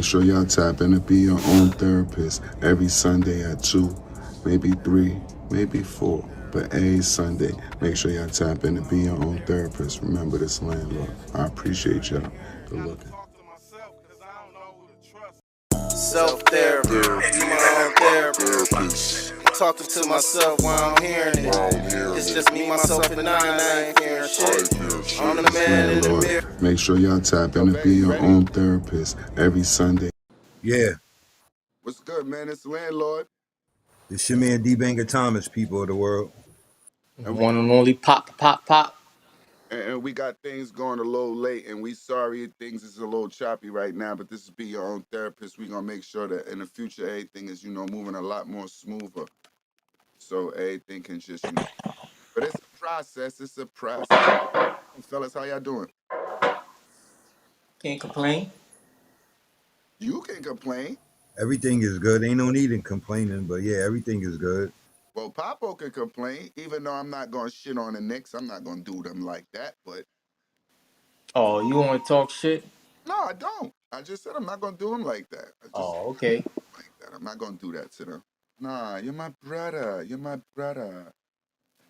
Make sure y'all tap in to be your own therapist every Sunday at 2, maybe 3, maybe 4. But every Sunday, make sure y'all tap in to be your own therapist. Remember this landlord. I appreciate y'all. Good looking. Self-therapy, be my own therapist. Talking to myself while I'm hearing it. It's just me, myself, and I ain't hearing shit. I'm the man in the mirror. Make sure y'all tap in to be your own therapist every Sunday. Yeah, What's good, man? It's the landlord. it's your man D Banger Thomas, people of the world. And One and only pop. we got things going a little late, and we sorry things is a little choppy right now, but this is Be Your Own Therapist. We're going to make sure that in the future, everything is, moving a lot more smoother. So everything can just, But it's a process. It's a process. Fellas, how y'all doing? Can't complain. You can complain. Everything is good. Ain't no need in complaining, but yeah, everything is good. Well, Papo can complain, even though I'm not going to shit on the Knicks. I'm not going to do them like that, but... Oh, you want to talk shit? No, I don't. I just said I'm not going to do them like that. Oh, okay. Like that. I'm not going to do that to them. Nah, you're my brother. You're my brother.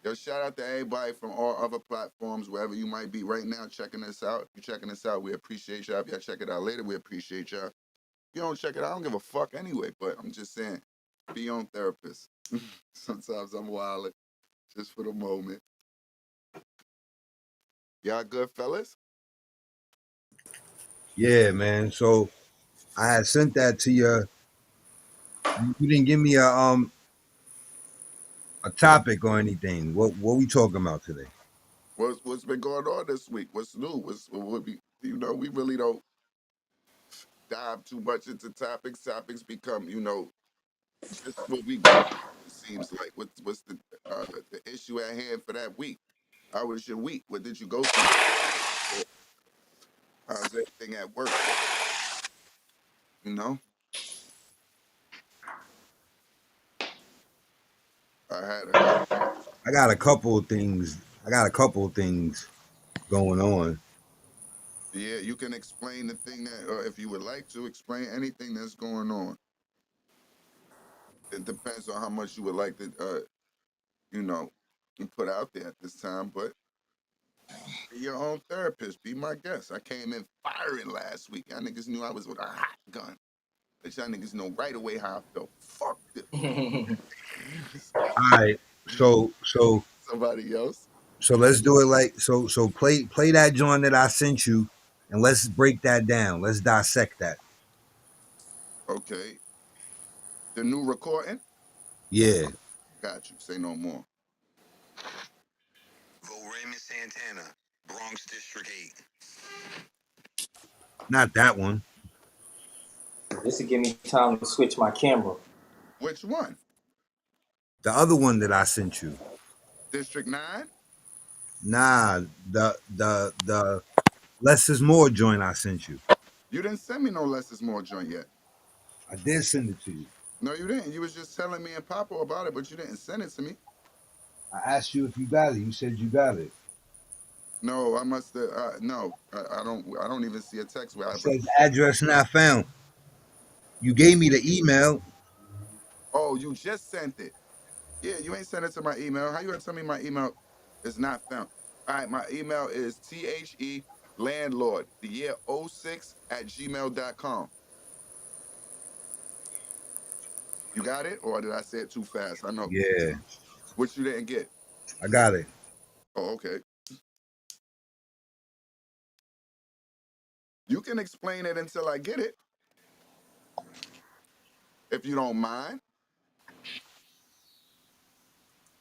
Yo, shout out to everybody from all other platforms, wherever you might be right now checking this out. If you're checking this out, we appreciate y'all. If y'all check it out later, we appreciate y'all. If you don't check it out, I don't give a fuck anyway, but I'm just saying, be your own therapist. Sometimes I'm wild, just for the moment. Y'all good, fellas? Yeah, man. So I had sent that to you. You didn't give me a topic or anything. What we talking about today? What's been going on this week? What's new? What we we really don't dive too much into topics. Topics become, just what we go. It seems like what's the issue at hand for that week? How was your week? What did you go through? How's everything at work? You know, I had I got a couple of things. Going on. yeah. You can explain the thing that, or if you would like to explain anything that's going on. It depends on how much you would like to, you know, put out there at this time. But be your own therapist. Be my guest. I came in firing last week. Y'all niggas knew I was with a hot gun. But y'all niggas know right away how I felt. Fuck this. All right. So Somebody else. let's do it like so play that joint that I sent you and let's break that down. Let's dissect that. Okay. The new recording. Yeah. Got you. Say no more. Vote Raymond Santana, Bronx District 8. Not that one. This will give me time to switch my camera. Which one? The other one that I sent you. District 9? Nah, the less is more joint I sent you. You didn't send me no less is more joint yet. I did send it to you. No, you didn't. You was just telling me and Papa about it, but you didn't send it to me. I asked you if you got it. You said you got it. No, I must have. No, I don't. I don't even see a text where I. It says address not found. You gave me the email. Oh, you just sent it. Yeah, you ain't sent it to my email. How you gonna tell me my email is not found? All right, my email is THE landlord, the year '06 at gmail.com. You got it? Or did I say it too fast? I know. Yeah, Which you didn't get. I got it. Oh, okay. You can explain it until I get it, if you don't mind.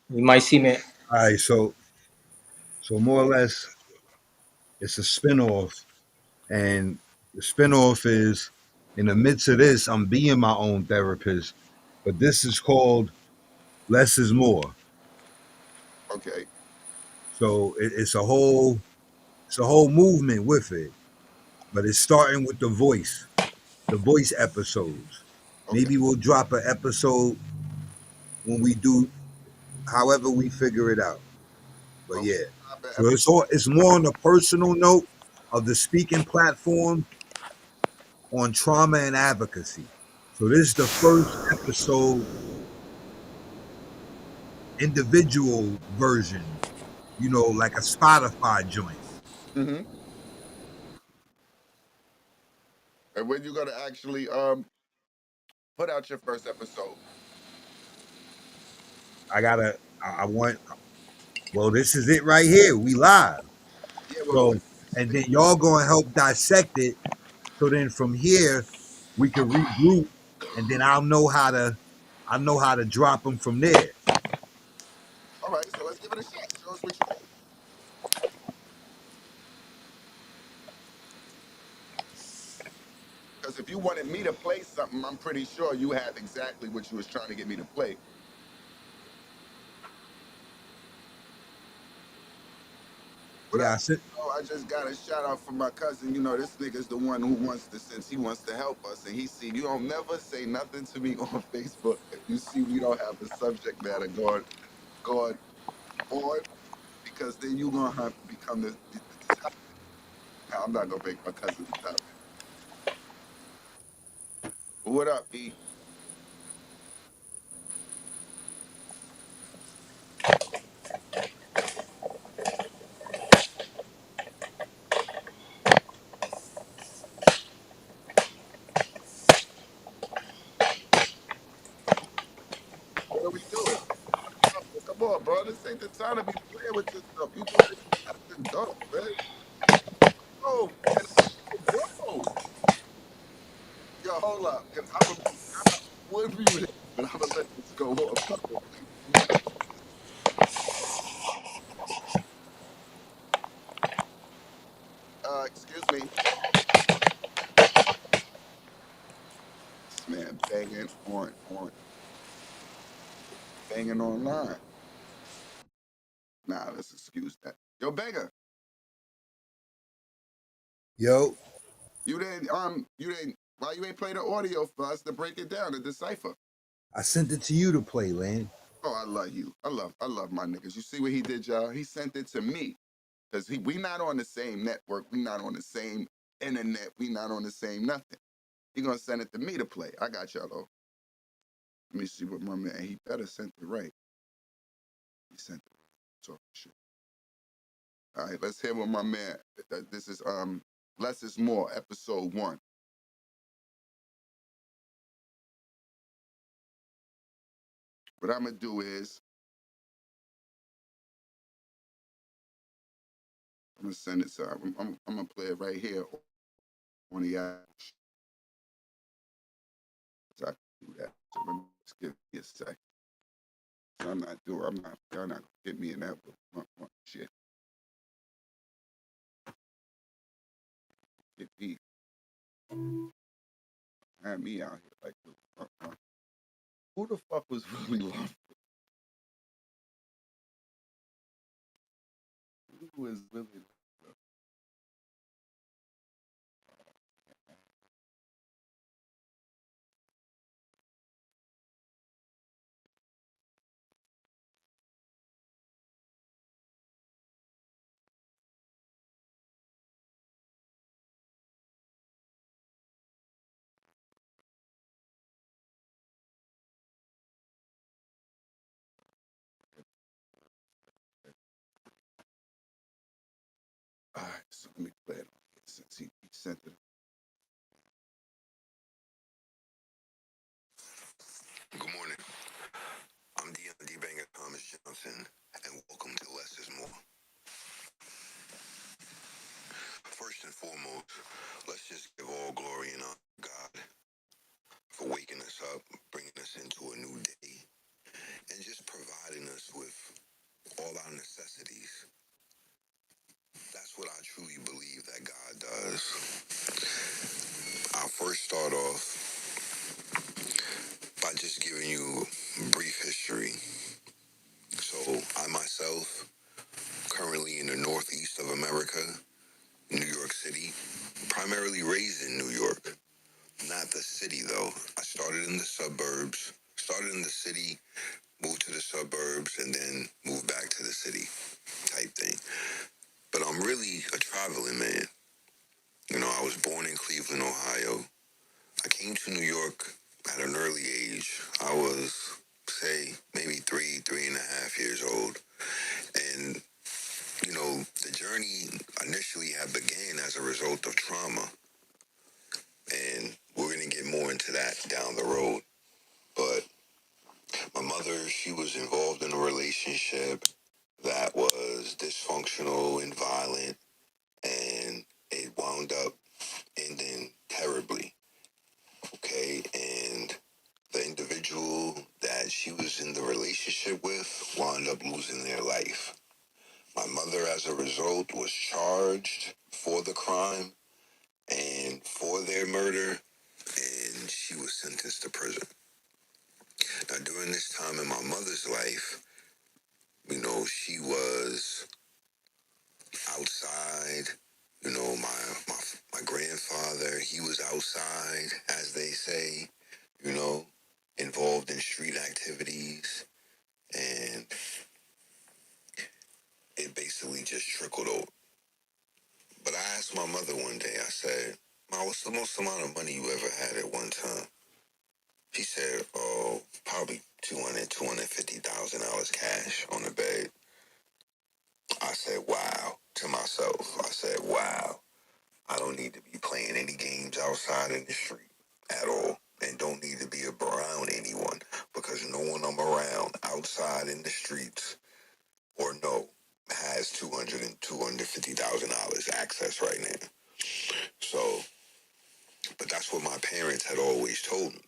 You might see me. All right, so more or less, it's a spinoff, and the spinoff is in the midst of this, I'm being my own therapist, but this is called Less is More. Okay. So it's a whole movement with it, but it's starting with the voice episodes. Okay. Maybe we'll drop an episode when we do, however we figure it out. But Okay. yeah, so it's more on the personal note of the speaking platform, on trauma and advocacy. So this is the first episode, individual version, like a Spotify joint. Mm-hmm. And when you gonna actually put out your first episode? I want, well, this is it right here. We live. Yeah, well, So, and then y'all gonna help dissect it. So then from here, we can regroup, and then I know how to drop them from there. all right. So let's give it a shot. Show us what you got. Because if you wanted me to play something, I'm pretty sure you have exactly what you was trying to get me to play. What Yeah, up? I said, I just got a shout out from my cousin. You know, this nigga's the one who wants to, since he wants to help us. And he see, you don't never say nothing to me on Facebook. If you see we don't have a subject matter going on, because then you going to have to become the topic. Now, I'm not going to make my cousin the topic. But what up, E? What are we doing? Come on, bro. This ain't the time to be playing with yourself. You doing this as an adult, man. Oh, man. Bro. Yo, hold up. I would mute it, but I'm going to let this go on. Excuse me. This man banging online. Nah, let's excuse that. Yo, Banger, yo, why you ain't play the audio for us to break it down, to decipher? I sent it to you to play, Land. Oh, I love you. I love my niggas. You see what he did, y'all? He sent it to me. Because we not on the same network. We not on the same internet. We not on the same nothing. He gonna send it to me to play. I got y'all though. Let me see what my man, he better sent it right. He sent it. Talk shit. All right, let's hear what my man. This is Less is More, episode 1. What I'm gonna do is I'm gonna send it to. I'm gonna play it right here on the app. So I can do that. So let me just give me a second. So I'm not. Y'all not gonna get me in that shit. Get me. Have me out here like who the fuck was really love? Who is really love? All right, so let me play it since he sent it. Good morning. I'm D Banger Thomas Johnson, and welcome to Less is More. First and foremost, let's just give all glory and honor to God for waking us up, bringing us into a new day, and just providing us with all our necessities. That's what I truly believe that God does. I'll first start off by just giving you brief history. So, I myself, currently in the northeast of America, New York City, primarily raised in New York. Not the city, though. I started in the suburbs, started in the city, moved to the suburbs, and then moved back to the city type thing. But I'm really a traveling man. You know, I was born in Cleveland, Ohio. I came to New York at an early age. I was, say, maybe 3.5 years old. And, the journey initially had began as a result of trauma. And we're going to get more into that down the road. But my mother, she was involved in a relationship that was dysfunctional and violent, and it wound up ending terribly. Okay, and the individual that she was in the relationship with wound up losing their life. My mother, as a result, was charged for the crime and for their murder, and she was sentenced to prison. Now, during this time in my mother's life, she was outside. My grandfather, he was outside, as they say, you know, involved in street activities, and it basically just trickled over. But I asked my mother one day, I said, "Ma, what's the most amount of money you ever had at one time?" She said, "Oh, probably $250,000 cash on the bed." I said, "Wow," to myself. I said, "Wow. I don't need to be playing any games outside in the street at all, and don't need to be around anyone, because no one I'm around outside in the streets or no has $250,000 access right now." So, but that's what my parents had always told me.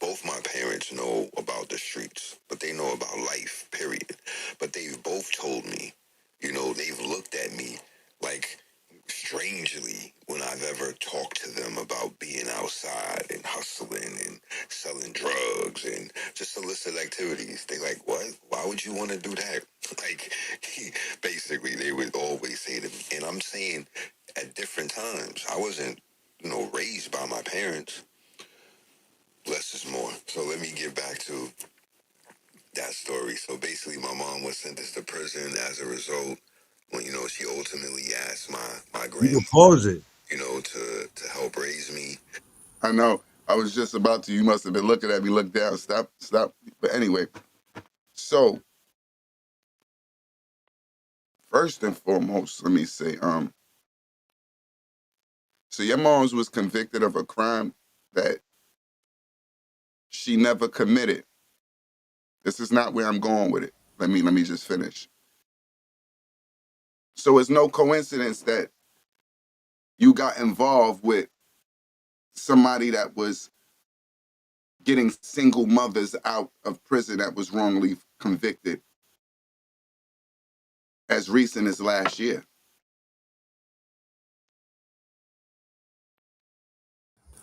Both my parents know about the streets, but they know about life, period. But they've both told me, they've looked at me like strangely when I've ever talked to them about being outside and hustling and selling drugs and just illicit activities. They like, "What? Why would you want to do that?" Like, basically, they would always say to me, and I'm saying at different times, I wasn't, raised by my parents. Less is more. So let me get back to that story. So basically, my mom was sentenced to prison as a result when, she ultimately asked my You can grandfather, pause it. to help raise me. I know. I was just about to. You must have been looking at me. Look down. Stop. Stop. But anyway, so first and foremost, let me say, so your mom's was convicted of a crime that she never committed. This is not where I'm going with it. Let me just finish. So it's no coincidence that you got involved with somebody that was getting single mothers out of prison that was wrongly convicted as recent as last year.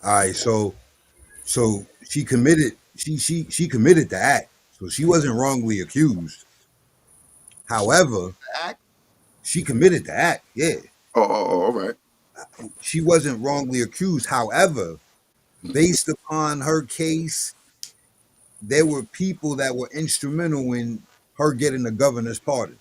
All right, so she committed the act. So she wasn't wrongly accused. She However, act. she committed the act. Yeah. Oh, all right. She wasn't wrongly accused. However, based upon her case, there were people that were instrumental in her getting the governor's pardon.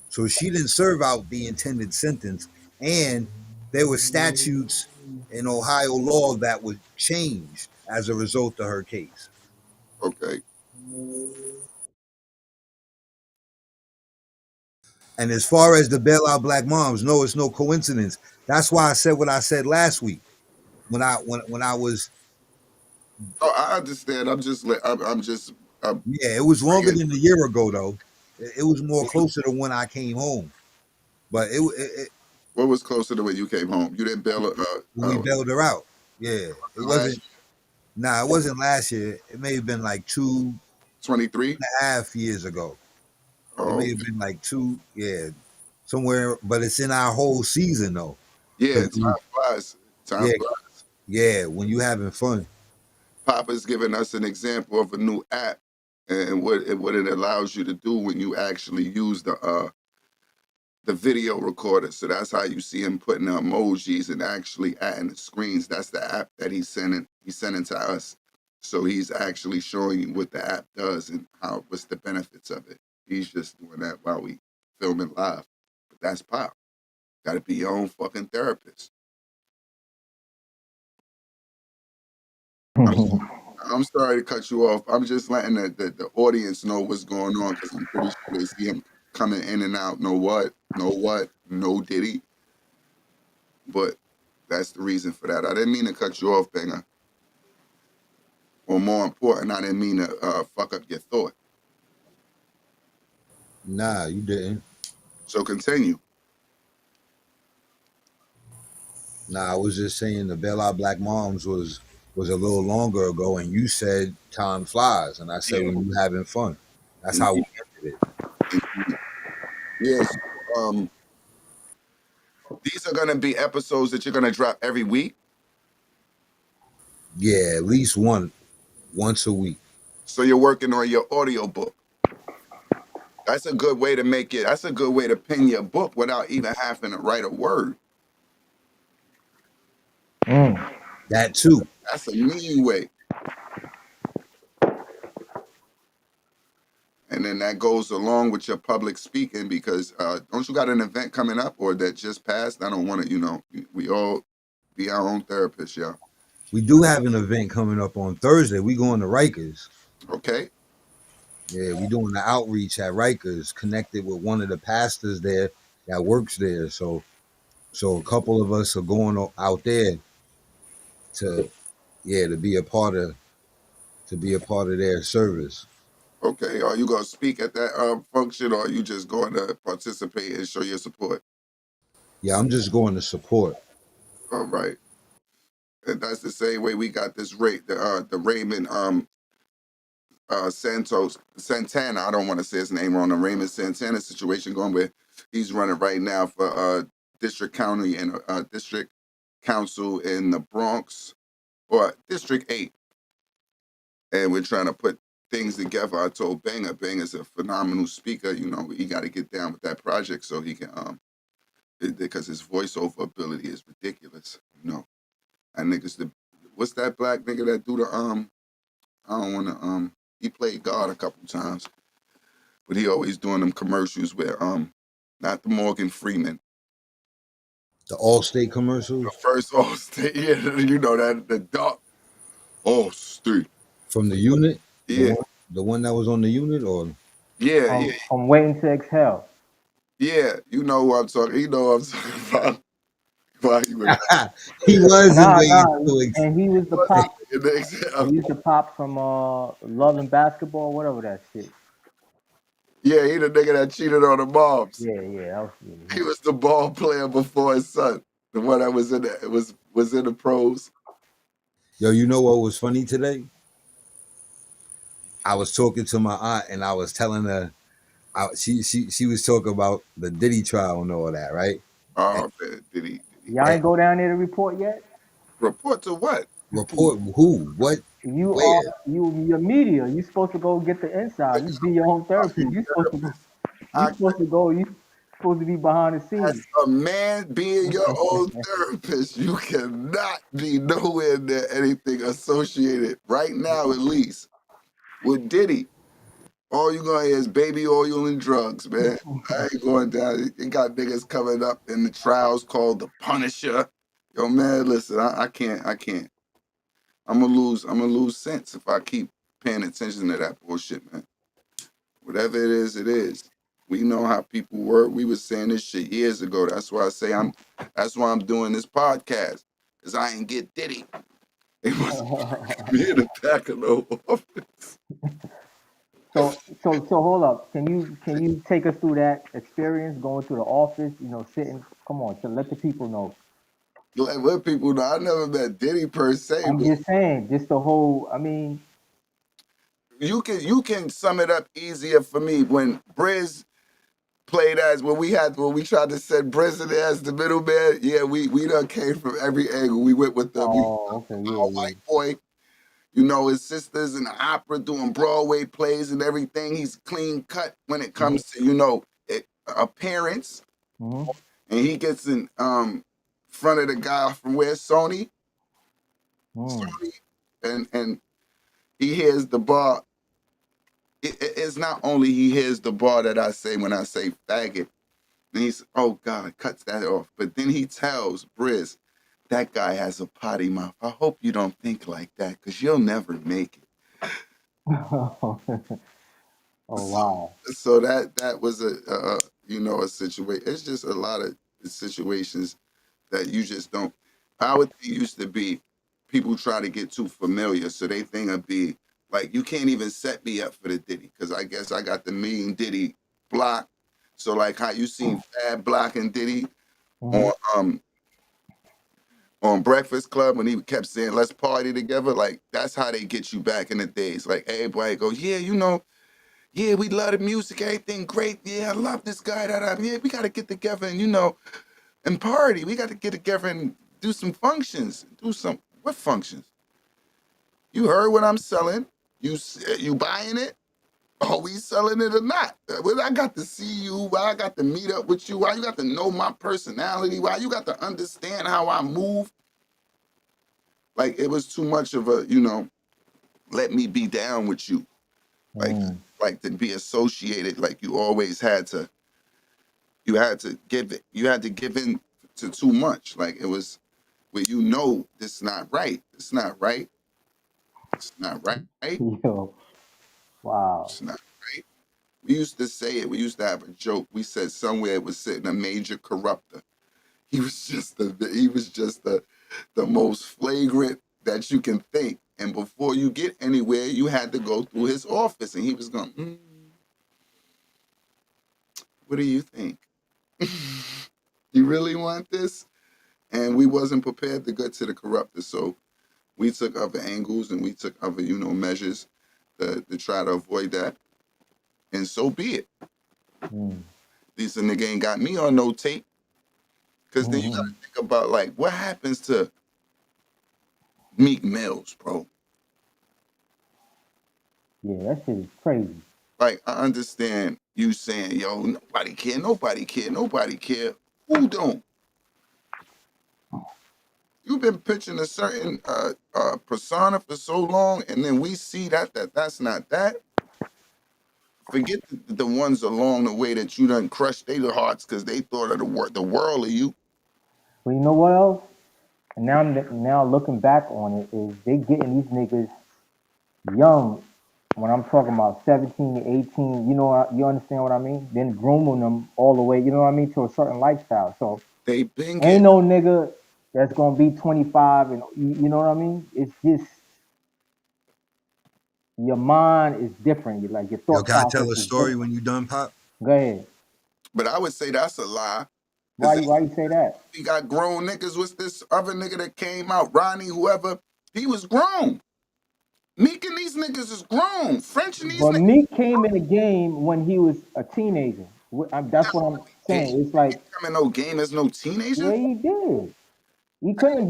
So she didn't serve out the intended sentence. And there were statutes in Ohio law that were changed as a result of her case. Okay. And as far as the bailout black moms, no, it's no coincidence. That's why I said what I said last week when I was. Oh, I understand. I'm just Yeah, it was longer bringing. than a year ago though. It was more closer to when I came home, but it What was closer to when you came home? You didn't bail when we bailed her out. Yeah, it last wasn't. Nah, it wasn't last year. It may have been like 23. 2.5 years ago. It Oh, may have okay. been like two, yeah, somewhere. But it's in our whole season though, Yeah, because time flies. Time yeah, flies. yeah, when you having fun. Papa's giving us an example of a new app and what it allows you to do when you actually use the video recorder. So that's how you see him putting the emojis and actually adding the screens. That's the app that he's sending to us. So he's actually showing you what the app does and what's the benefits of it. He's just doing that while we filming live. But that's Pop. Got to be your own fucking therapist. I'm I'm sorry to cut you off. I'm just letting the audience know what's going on because I'm pretty sure they see him coming in and out. Know what? No Diddy. But that's the reason for that. I didn't mean to cut you off, Banger. Or more important, I didn't mean to fuck up your thought. Nah, you didn't. So continue. Nah, I was just saying the Bail Out Black Moms was a little longer ago, and you said time flies, and I said Yeah. when you having fun. That's how we Indeed. ended it. Indeed. Yes. These are gonna be episodes that you're gonna drop every week. Yeah, at least once a week. So you're working on your audio book. That's a good way to make it. That's a good way to pen your book without even having to write a word. That too. That's a mean way. And then that goes along with your public speaking because don't you got an event coming up or that just passed? I don't want to, we all be our own therapists, y'all. We do have an event coming up on Thursday. We going to Rikers. Okay? Yeah, we doing the outreach at Rikers, connected with one of the pastors there that works there. So a couple of us are going out there to be a part of their service. Okay. Are you going to speak at that function or are you just going to participate and show your support? Yeah, I'm just going to support. All right. And that's the same way we got this the Raymond Santana. I don't want to say his name wrong. The Raymond Santana situation going where he's running right now for district county and district council in the Bronx or District 8. And we're trying to put things together. I told Banger's a phenomenal speaker. He got to get down with that project so he can because his voiceover ability is ridiculous. And niggas what's that black nigga that do the I don't want to he played God a couple times, but he always doing them commercials where not the Morgan Freeman. The Allstate commercials? The first Allstate, yeah, that the dark Allstate. From the unit? Yeah. The one that was on the unit or? Yeah. From Waiting to Exhale. Yeah, you know what I'm talking. You know what I'm talking about. Why he was He was and he was the pop. He was the pop from Love and Basketball, whatever that shit. Yeah, he the nigga that cheated on the moms. Yeah, that was He was the ball player before his son. The one that was in the pros. Yo, you know what was funny today? I was talking to my aunt and I was telling her she was talking about the Diddy trial and all that, right? Oh man, Diddy. Y'all ain't go down there to report yet? Report to what? Report who? What? Your media. You supposed to go get the inside. You be your own therapist. You supposed to be behind the scenes. As a man being your own therapist, you cannot be nowhere near anything associated right now, at least with Diddy. All you gonna hear is baby oil and drugs, man. I ain't going down. It got niggas coming up in the trials called the Punisher. Yo, man, listen, I can't. I'm gonna lose sense if I keep paying attention to that bullshit, man. Whatever it is, it is. We know how people work. We was saying this shit years ago. That's why I say that's why I'm doing this podcast. Cause I ain't get Diddy. It was me in the back of the office. So hold up. Can you take us through that experience going to the office? Sitting. Come on, to let the people know. Like what people know, I never met Diddy per se. I'm just saying, just the whole. I mean, you can sum it up easier for me when Briz played as when we tried to set Briz in as the middleman. Yeah, we done came from every angle. We went with the white boy. His sisters in the opera doing Broadway plays and everything. He's clean cut when it comes to appearance, and he gets in front of the guy from where Sony, and he hears the bar. It's not only he hears the bar that I say when I say faggot, and he's oh God, cuts that off. But then he tells Briz that guy has a potty mouth. I hope you don't think like that, because you'll never make it. Oh So, wow. so that was a a situation. It's just a lot of situations that you just don't. I would think used to be people try to get too familiar, so they think it'd be like you can't even set me up for the Diddy because I guess I got the mean Diddy block. So like how you seen Fab blocking Diddy Mhm. on Breakfast Club when he kept saying let's party together, like that's how they get you back in the days. Like everybody go, yeah, yeah, we love the music, everything great. Yeah, I love this guy. Yeah, we gotta get together and and party. We got to get together and do some functions. What functions? You heard what I'm selling. You buying it? Are we selling it or not? Well, I got to see you. Why I got to meet up with you? Why you got to know my personality? Why you got to understand how I move? Like it was too much of a, let me be down with you. Like Mm. like to be associated. Like you had to give in to too much. Like it was where this not right. It's not right. It's not right. Yo. Wow. It's not right. We used to say it. We used to have a joke. We said somewhere it was sitting a major corrupter. He was just the most flagrant that you can think. And before you get anywhere, you had to go through his office, and he was going, "What do you think? You really want this?" And we wasn't prepared to go to the corruptor, so we took other angles and we took other measures to try to avoid that. And so be it. Mm. These nigga ain't got me on no tape. Cause then you gotta Mhm. think about like what happens to Meek Mills, bro. Yeah, that shit is crazy. Like I understand you saying, yo, nobody care, nobody care, nobody care. Who don't? You've been pitching a certain persona for so long, and then we see that's not that. Forget the ones along the way that you done crushed their hearts because they thought of the world of you. But you know what else? And now looking back on it, is they getting these niggas young. When I'm talking about 17, 18, you understand what I mean? Then grooming them all the way, you know what I mean, to a certain lifestyle. So They been ain't getting no nigga that's gonna be 25, and you know what I mean? It's just your mind is different. You like your Yo, thought can I process tell a is story different. when you done, Pop? Go ahead. but I would say that's a lie. Cause Why you say that? we got grown niggas. What's this other nigga that came out? Ronnie, whoever. He was grown. Meek and these niggas is grown. French and these But niggas. Meek came in the game when he was a teenager. That's what I'm Game. saying. It's like, Coming no game as no teenager. yeah, he did. He couldn't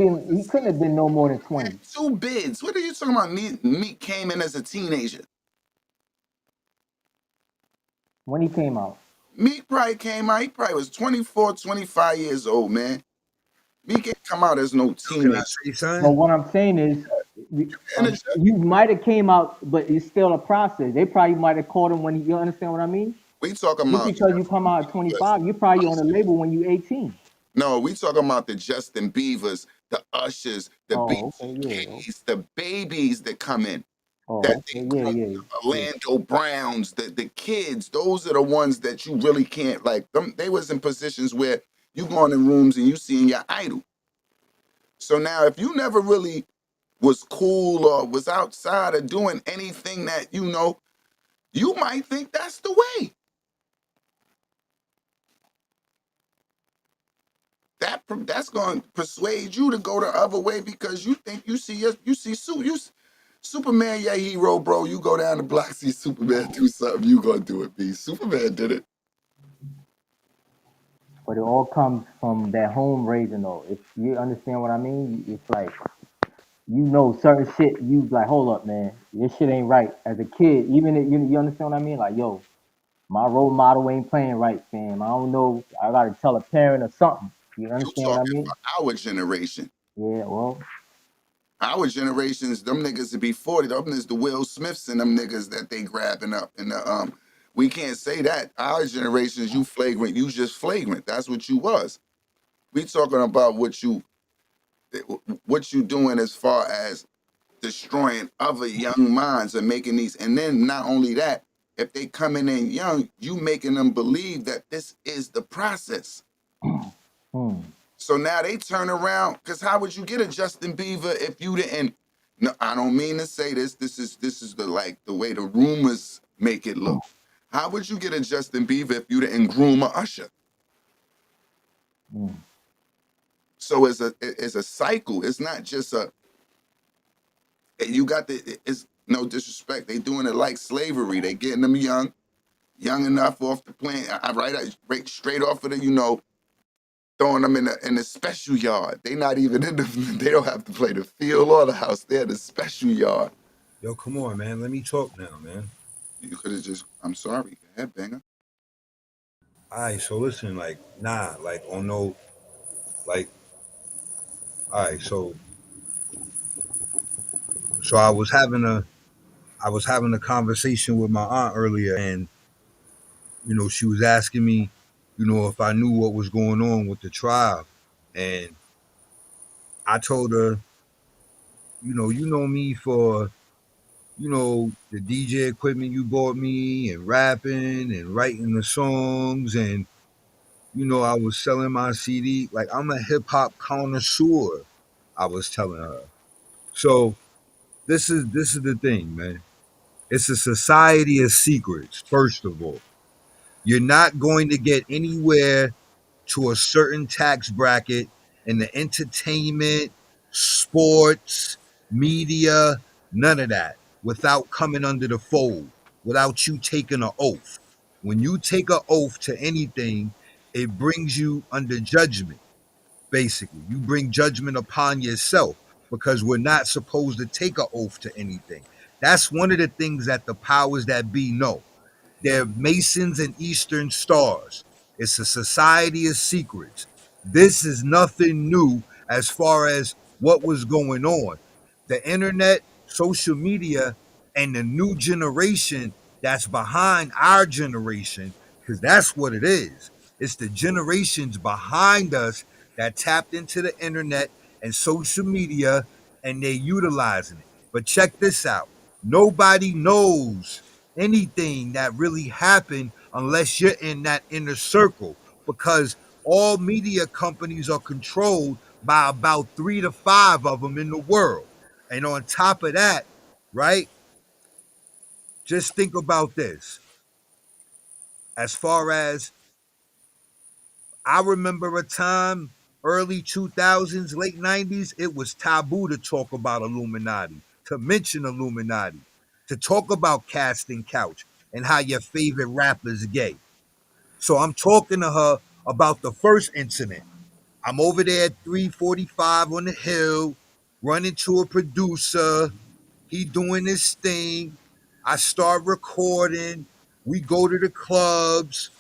have been no more than 20 Two bids. What are you talking about? Meek came in as a teenager. when he came out. Meek probably came out. He probably was 24, 25 years old, man. Meek ain't come out as no Yo, can I teenager. say But something? what I'm saying is, And it's, you might have came out, but it's still a process. They probably might have caught him when you understand what I mean. we talking Just about because you come out at 25, you're probably on a label when you 18. no, we talking about the Justin Biebers, the Ushers, the Oh, okay, yeah. BTKs, the babies that come in. That Oh, they okay, grown, yeah. Orlando Browns, the kids, those are the ones that you really can't like them. They was in positions where you going in rooms and you seeing your idol. So now if you never really was cool or was outside or doing anything that you might think that's the way. That's going to persuade you to go the other way because you think Superman, yeah, hero, bro. You go down the block, see Superman do something, you gonna do it, B. Superman did it. But it all comes from that home raising, though. If you understand what I mean, it's like certain shit. You like, hold up, man, this shit ain't right. As a kid, even if you understand what I mean, like, yo, my role model ain't playing right, fam. I don't know. I gotta tell a parent or something. You You understand what I talking mean? for our generation. Yeah. Well, Our generations, them niggas to be 40. Them is the Will Smiths and them niggas that they grabbing up. And we can't say that. Our generations, you flagrant, you just flagrant. That's what you was. We talking about what you what you doing as far as destroying other young minds and making these, and then not only that, if they coming in young, you making them believe that this is the process. So now they turn around, because how would you get a Justin Bieber if you didn't? No, I don't mean to say this. This is the way the rumors make it look. How would you get a Justin Bieber if you didn't groom a Usher? So it's a cycle. It's not just a. You got the. It's no disrespect. They doing it like slavery. They getting them young enough off the plane. Right straight off of the throwing them in the special yard. They not even in the. They don't have to play the field or the house. They're in the special yard. Yo, come on, man. Let me talk now, man. You could have just. I'm sorry. Go ahead, banger. All right, so listen, like, nah, like, on no, like, all right, so I was having a conversation with my aunt earlier, and she was asking me, if I knew what was going on with the tribe, and I told her, you know me for, the DJ equipment you bought me, and rapping and writing the songs, and I was selling my CD. Like, I'm a hip hop connoisseur, I was telling her. So this is the thing, man. It's a society of secrets, first of all. You're not going to get anywhere to a certain tax bracket in the entertainment, sports, media, none of that, without coming under the fold, without you taking an oath. When you take an oath to anything, it brings you under judgment, basically. You bring judgment upon yourself, because we're not supposed to take an oath to anything. That's one of the things that the powers that be know. They're Masons and Eastern Stars. It's a society of secrets. This is nothing new as far as what was going on. The internet, social media, and the new generation that's behind our generation, because that's what it is. It's the generations behind us that tapped into the internet and social media, and they're utilizing it. But check this out. Nobody knows anything that really happened unless you're in that inner circle, because all media companies are controlled by about 3 to 5 of them in the world. And on top of that, right, just think about this. As far as I remember a time, early 2000s, late 90s, it was taboo to talk about Illuminati, to mention Illuminati, to talk about casting couch and how your favorite rapper's gay. So I'm talking to her about the first incident. I'm over there at 345 on the hill, running to a producer. He doing his thing. I start recording. We go to the clubs.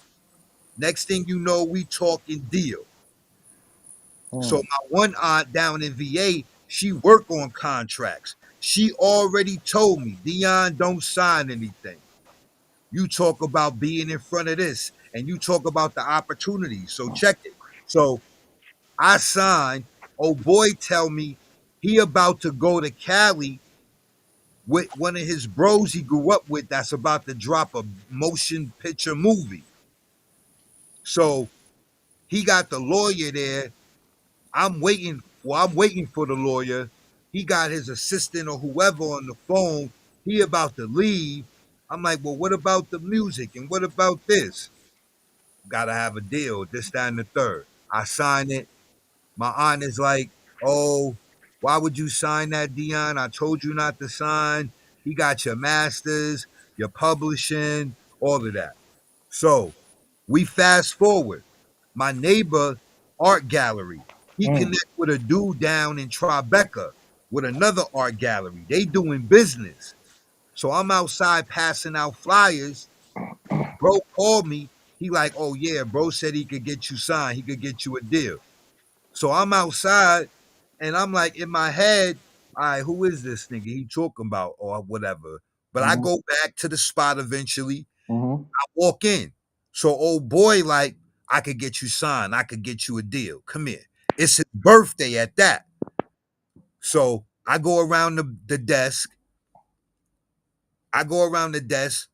Next thing you know, we talking deal. So my one aunt down in VA, she work on contracts. She already told me, Dion, don't sign anything. You talk about being in front of this, and you talk about the opportunities. So check it. So I signed. Oh boy, tell me he about to go to Cali with one of his bros he grew up with that's about to drop a motion picture movie. So he got the lawyer there. I'm waiting for the lawyer. He got his assistant or whoever on the phone. He about to leave. I'm like, well, what about the music? And what about this? Gotta have a deal, this, that, and the third. I sign it. My aunt is like, oh, why would you sign that, Dion? I told you not to sign. He got your masters, your publishing, all of that. So we fast forward. My neighbor, art gallery, he connect with a dude down in Tribeca with another art gallery. They doing business. So I'm outside passing out flyers. Bro called me. He like, oh yeah, bro said he could get you signed. He could get you a deal. So I'm outside and I'm like in my head, all right, who is this nigga he talking about or whatever? But I go back to the spot eventually. I walk in. So old boy like, I could get you signed. I could get you a deal. Come here. It's his birthday at that. So I go around the desk. I go around the desk.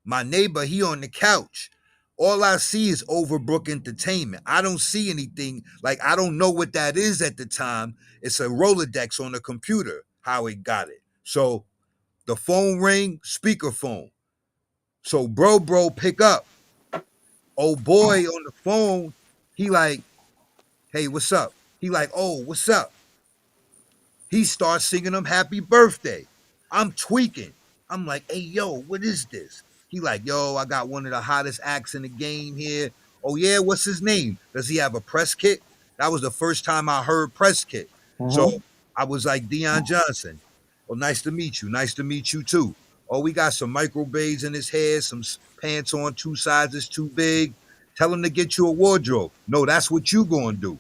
My neighbor, he on the couch. All I see is Overbrook Entertainment. I don't see anything. Like, I don't know what that is at the time. It's a Rolodex on the computer, how it got it. So the phone ring, speakerphone. So bro pick up. Oh boy on the phone, he like, hey, what's up? He like, oh, what's up? He starts singing them happy birthday. I'm tweaking. I'm like, hey, yo, what is this? He like, yo, I got one of the hottest acts in the game here. Oh, yeah, what's his name? Does he have a press kit? That was the first time I heard press kit. So Mm-hmm. I was like, Deion Johnson. Well, nice to meet you. Nice to meet you, too. Oh, we got some micro braids in his hair, some pants on 2 sizes too big. Tell him to get you a wardrobe. No, that's what you gonna do.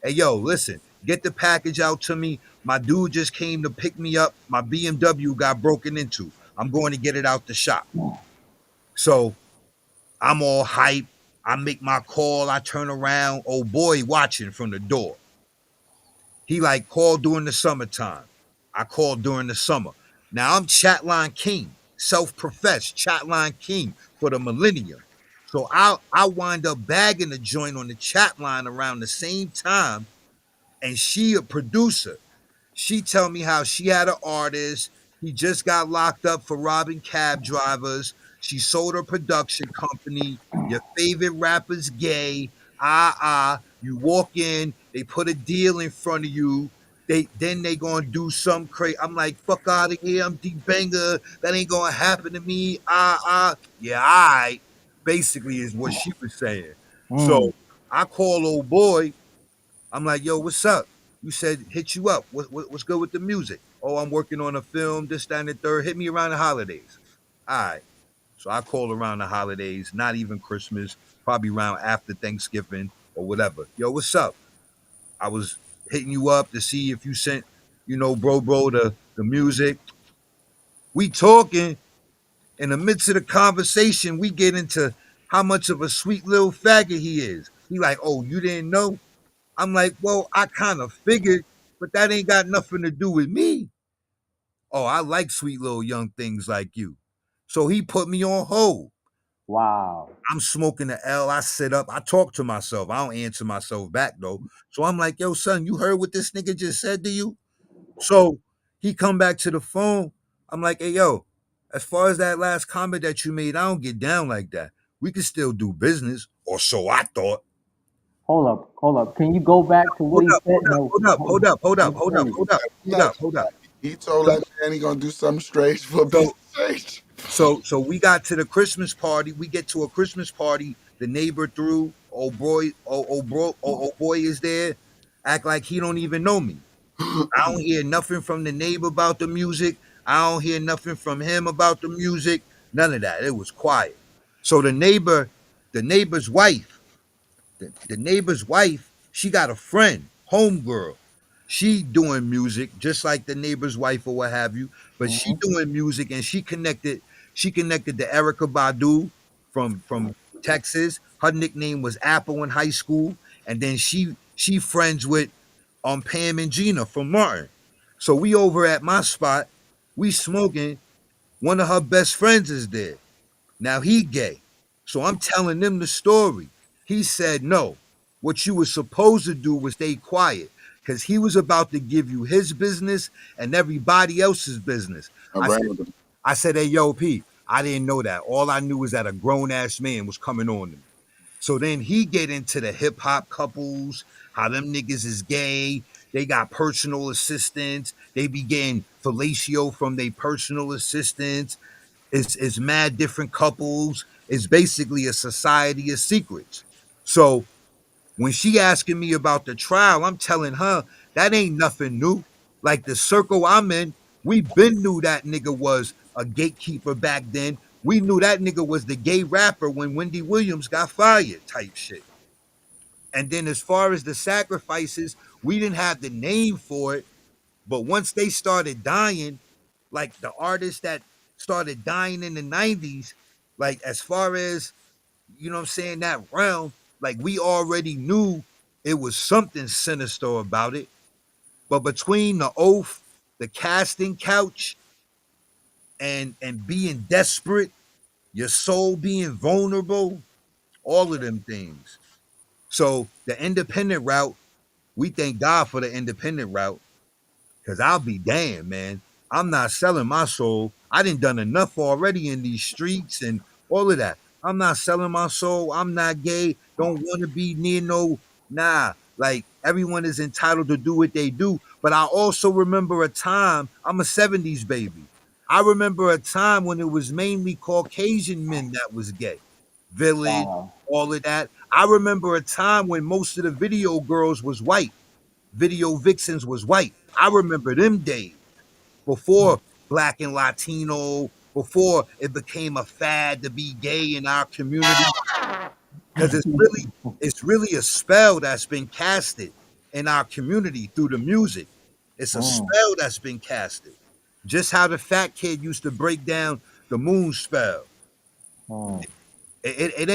Hey, yo, listen, get the package out to me. My dude just came to pick me up. My BMW got broken into. I'm going to get it out the shop. So I'm all hyped. I make my call. I turn around. Oh boy, watching from the door. He like called during the summertime. I called during the summer. Now I'm Chatline King, self-professed Chatline King for the millennium. So I wind up bagging the joint on the chat line around the same time, and she a producer. She tell me how she had an artist. He just got locked up for robbing cab drivers. She sold her production company. Your favorite rapper's gay. You walk in, they put a deal in front of you. They gonna do some crazy. I'm like, fuck out of here. I'm D Banger. That ain't gonna happen to me. Yeah, I basically is what she was saying. Mm. So I call old boy. I'm like, yo, what's up? You said hit you up. What's good with the music? Oh, I'm working on a film, this, that, and the third. Hit me around the holidays. All right. So I call around the holidays, not even Christmas, probably around after Thanksgiving or whatever. Yo, what's up? I was hitting you up to see if you sent, bro, the music. We talking. In the midst of the conversation, we get into how much of a sweet little faggot he is. He like, oh, you didn't know? I'm like, well, I kind of figured, but that ain't got nothing to do with me. Oh, I like sweet little young things like you. So he put me on hold. Wow. I'm smoking the L. I sit up. I talk to myself. I don't answer myself back though. So I'm like, yo, son, you heard what this nigga just said to you? So he come back to the phone. I'm like, hey, yo, as far as that last comment that you made, I don't get down like that. We can still do business, or so I thought. Hold up. Can you go back to what Hold he up, said? hold up, No, hold up, hold hold on. up, hold up, Let me hold up, finish. hold up, hold up, hold up. He told So that man he gonna do something strange for a piece so of change. so we got to the Christmas party. We get to a Christmas party. The neighbor threw. Oh boy is there. Act like he don't even know me. I don't hear nothing from the neighbor about the music. I don't hear nothing from him about the music. None of that. It was quiet. So the neighbor's wife, the neighbor's wife, she got a friend, homegirl. She doing music just like the neighbor's wife or what have you, but she Mm-hmm. doing music and she connected to Erica Badu from Texas. Her nickname was Apple in high school, and then she friends with Pam and Gina from Martin. So we over at my spot, we smoking. One of her best friends is there. Now he gay. So I'm telling them the story. He said, no, what you were supposed to do was stay quiet because he was about to give you his business and everybody else's business. I said, Around him. I said, hey, yo, P, I didn't know that. All I knew was that a grown ass man was coming on to me. So then he get into the hip hop couples, how them niggas is gay. They got personal assistants. They be getting fellatio from their personal assistants. It's mad different couples. It's basically a society of secrets. So when she asking me about the trial, I'm telling her that ain't nothing new. Like the circle I'm in, we been knew that nigga was a gatekeeper back then. We knew that nigga was the gay rapper when Wendy Williams got fired, type shit. And then as far as the sacrifices, we didn't have the name for it, but once they started dying, like the artists that started dying in the 90s, like as far as, what I'm saying, that realm, like we already knew it was something sinister about it. But between the oath, the casting couch, and being desperate, your soul being vulnerable, all of them things. So the independent route, we thank God for the independent route. Cause I'll be damned, man. I'm not selling my soul. I done enough already in these streets and all of that. I'm not selling my soul. I'm not gay. Don't want to be near no. Nah, like everyone is entitled to do what they do. But I also remember a time. I'm a '70s baby. I remember a time when it was mainly Caucasian men that was gay. Village, Wow. all of that. I remember a time when most of the video girls was white. Video vixens was white. I remember them days before Black and Latino, before it became a fad to be gay in our community. Because it's really a spell that's been casted in our community through the music. It's a spell that's been casted. Just how the fat kid used to break down the moon spell. Mm. It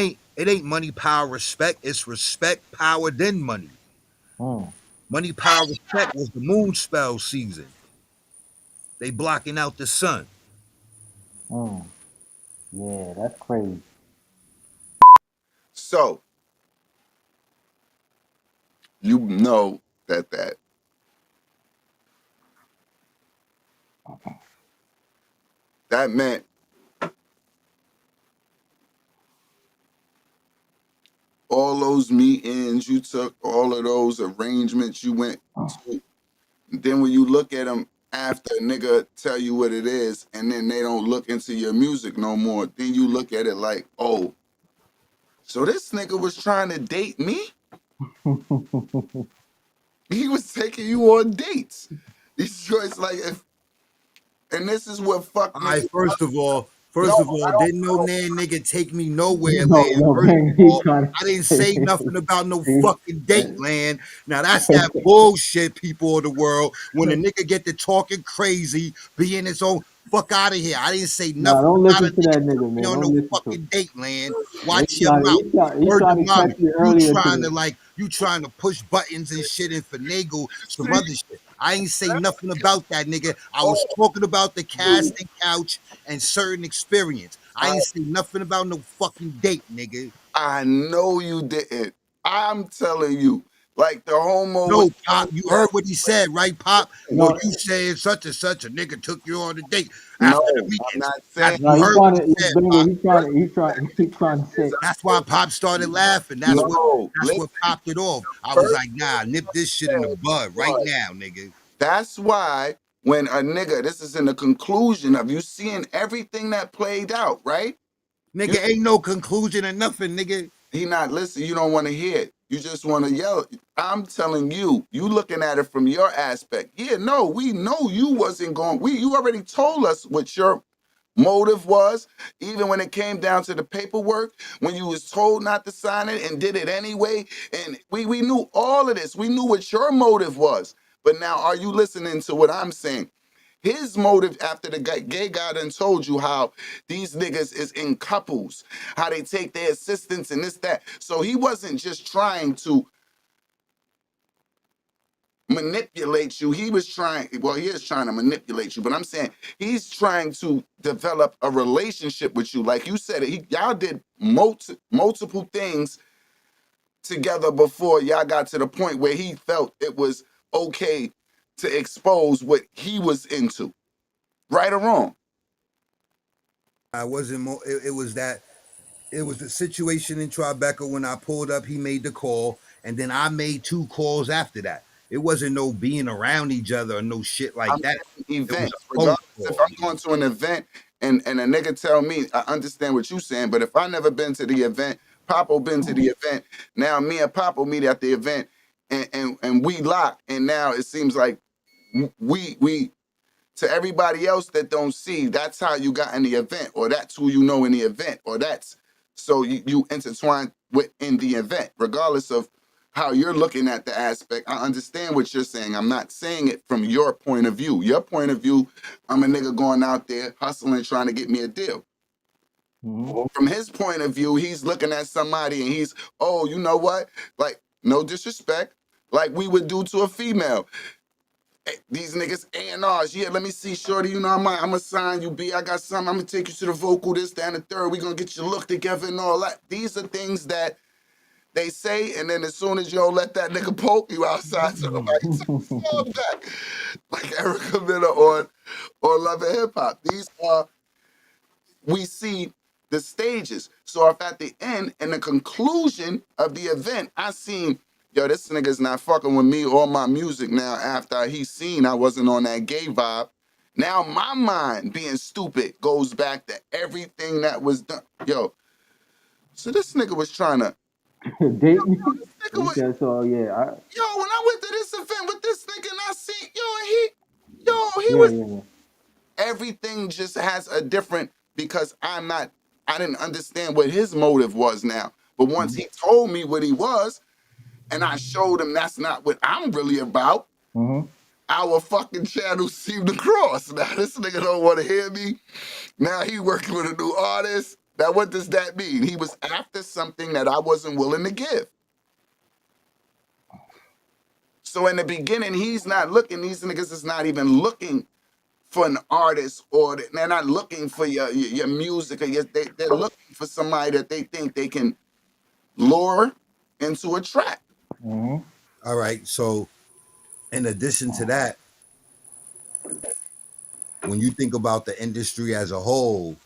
ain't money, power, respect. It's respect, power, then money. Mm. Money, power, respect was the moon spell season. They blocking out the sun. Mm. Yeah, that's crazy. So you know that meant all those meetings you took, all of those arrangements you went to. Then when you look at them after a nigga tell you what it is, and then they don't look into your music no more, then you look at it like, oh, so this nigga was trying to date me? He was taking you on dates. These joints like if, and this is what fucked All right, niggas. first of all, didn't no nan nigga take me nowhere, No, land. no, First man, of he all, trying to I didn't say. say nothing about no fucking date, land. Now that's that bullshit, people of the world. When a nigga get to talking crazy, being his own, fuck out of here. I didn't say Nah, nothing don't about a listen to nigga that nigga, took me man. on Don't no listen to him. fucking date, land. He Watch your trying to, mouth. he Word to trying to catch mama. you You earlier trying to today. like you trying to push buttons and shit and finagle some other shit. I ain't say nothing about that, nigga. I was talking about the casting couch and certain experience. I I, ain't say nothing about no fucking date, nigga. I know you didn't. I'm telling you, like the homo with No, Pop, you heard what he said, right, Pop? Well, No, you said such and such a nigga took you on a date no, after the I'm meetings. not saying no, You he heard what trying he to, said, Bingo, Pop. he trying to say. That's why Pop started laughing. no. That's Listen, what popped it off. I was first like, nah, nip this shit in the said bud right was now, nigga. that's why when a nigga, this is in the conclusion of you seeing everything that played out, right? You Nigga, ain't no conclusion or nothing, nigga. he not listening. You don't want to hear it. You just want to yell. I'm telling you, you looking at it from your aspect. Yeah, no, we know you wasn't going. You already told us what your motive was, even when it came down to the paperwork, when you was told not to sign it and did it anyway. And we knew all of this. We knew what your motive was. But now, are you listening to what I'm saying? His motive after the gay guy done told you how these niggas is in couples, how they take their assistants and this, that. So he wasn't just trying to manipulate you. He was trying, well, he is trying to manipulate you, but I'm saying he's trying to develop a relationship with you. Like you said, y'all did multiple things together before y'all got to the point where he felt it was okay to expose what he was into, right or wrong. I wasn't more. It was that. It was the situation in Tribeca when I pulled up. He made the call, and then I made 2 calls after that. It wasn't no being around each other or no shit like I'm that. saying It was events, a phone regardless if call. I'm going to an event and a nigga tell me, I understand what you saying, but if I never been to the event, Papo been to the event, now me and Papo meet at the event and we lock, and now it seems like we to everybody else that don't see, that's how you got in the event, or that's who you know in the event, or that's so you intertwine with in the event, regardless of how you're looking at the aspect. I understand what you're saying. I'm not saying it from your point of view. Your point of view, I'm a nigga going out there hustling, trying to get me a deal. Mm-hmm. From his point of view, he's looking at somebody and he's, oh, you know what? Like, no disrespect, like we would do to a female. these niggas A&Rs. Yeah, let me see, shorty. You know, I'm gonna sign you, B. I got something. I'm gonna take you to the vocal, this, that, and the third. We gonna get your look together and all that. These are things that they say, and then as soon as you don't let that nigga poke you outside, so nobody talks back. Like Erica Miller on Love and Hip Hop. These are, we see the stages. So if at the end and the conclusion of the event, I seen, yo, this nigga's not fucking with me or my music now after he seen I wasn't on that gay vibe. Now my mind being stupid goes back to everything that was done. Yo, so this nigga was trying to, Date me? this nigga He was, said so. Yeah. yo, when I went to this event with this nigga and I see, he Yeah. was, Yeah. Yeah. everything just has a different, because I didn't understand what his motive was now. But once he told me what he was, and I showed him that's not what I'm really about, Mm-hmm. our fucking channel seemed to cross. Now this nigga don't want to hear me. Now he working with a new artist. Now what does that mean? He was after something that I wasn't willing to give. So in the beginning, he's not looking, these niggas is not even looking for an artist, or they're not looking for your music, or they're looking for somebody that they think they can lure into a track. Mm-hmm. All right. So, in addition to that, when you think about the industry as a whole,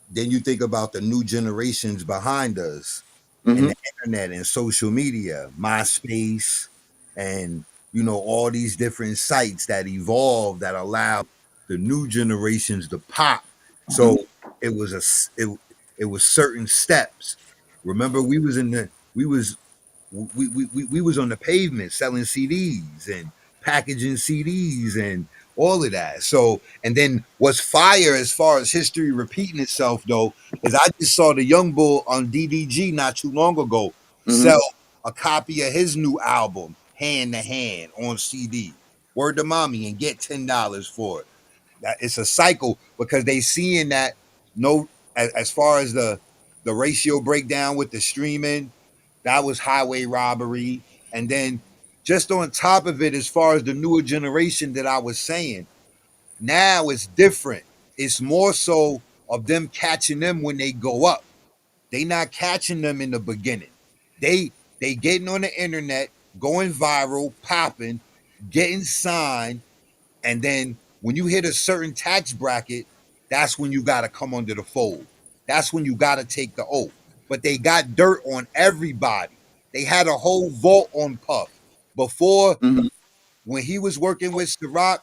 then you think about the new generations behind us and Mm-hmm. the internet and social media, MySpace, and all these different sites that evolved that allow the new generations to pop. Mm-hmm. So it was certain steps. Remember, we was on the pavement selling CDs and packaging CDs and all of that. So, and then what's fire as far as history repeating itself though is I just saw the Young Bull on DDG not too long ago Mm-hmm. sell a copy of his new album Hand to Hand on CD. Word to mommy and get $10 for it. That it's a cycle because they seeing that no as far as the ratio breakdown with the streaming, that was highway robbery. And then just on top of it, as far as the newer generation that I was saying, now it's different. It's more so of them catching them when they go up. They not catching them in the beginning. They getting on the internet, going viral, popping, getting signed, and then when you hit a certain tax bracket, that's when you got to come under the fold. That's when you got to take the oath. But they got dirt on everybody. They had a whole vault on Puff. Before, Mm-hmm. when he was working with Ciroc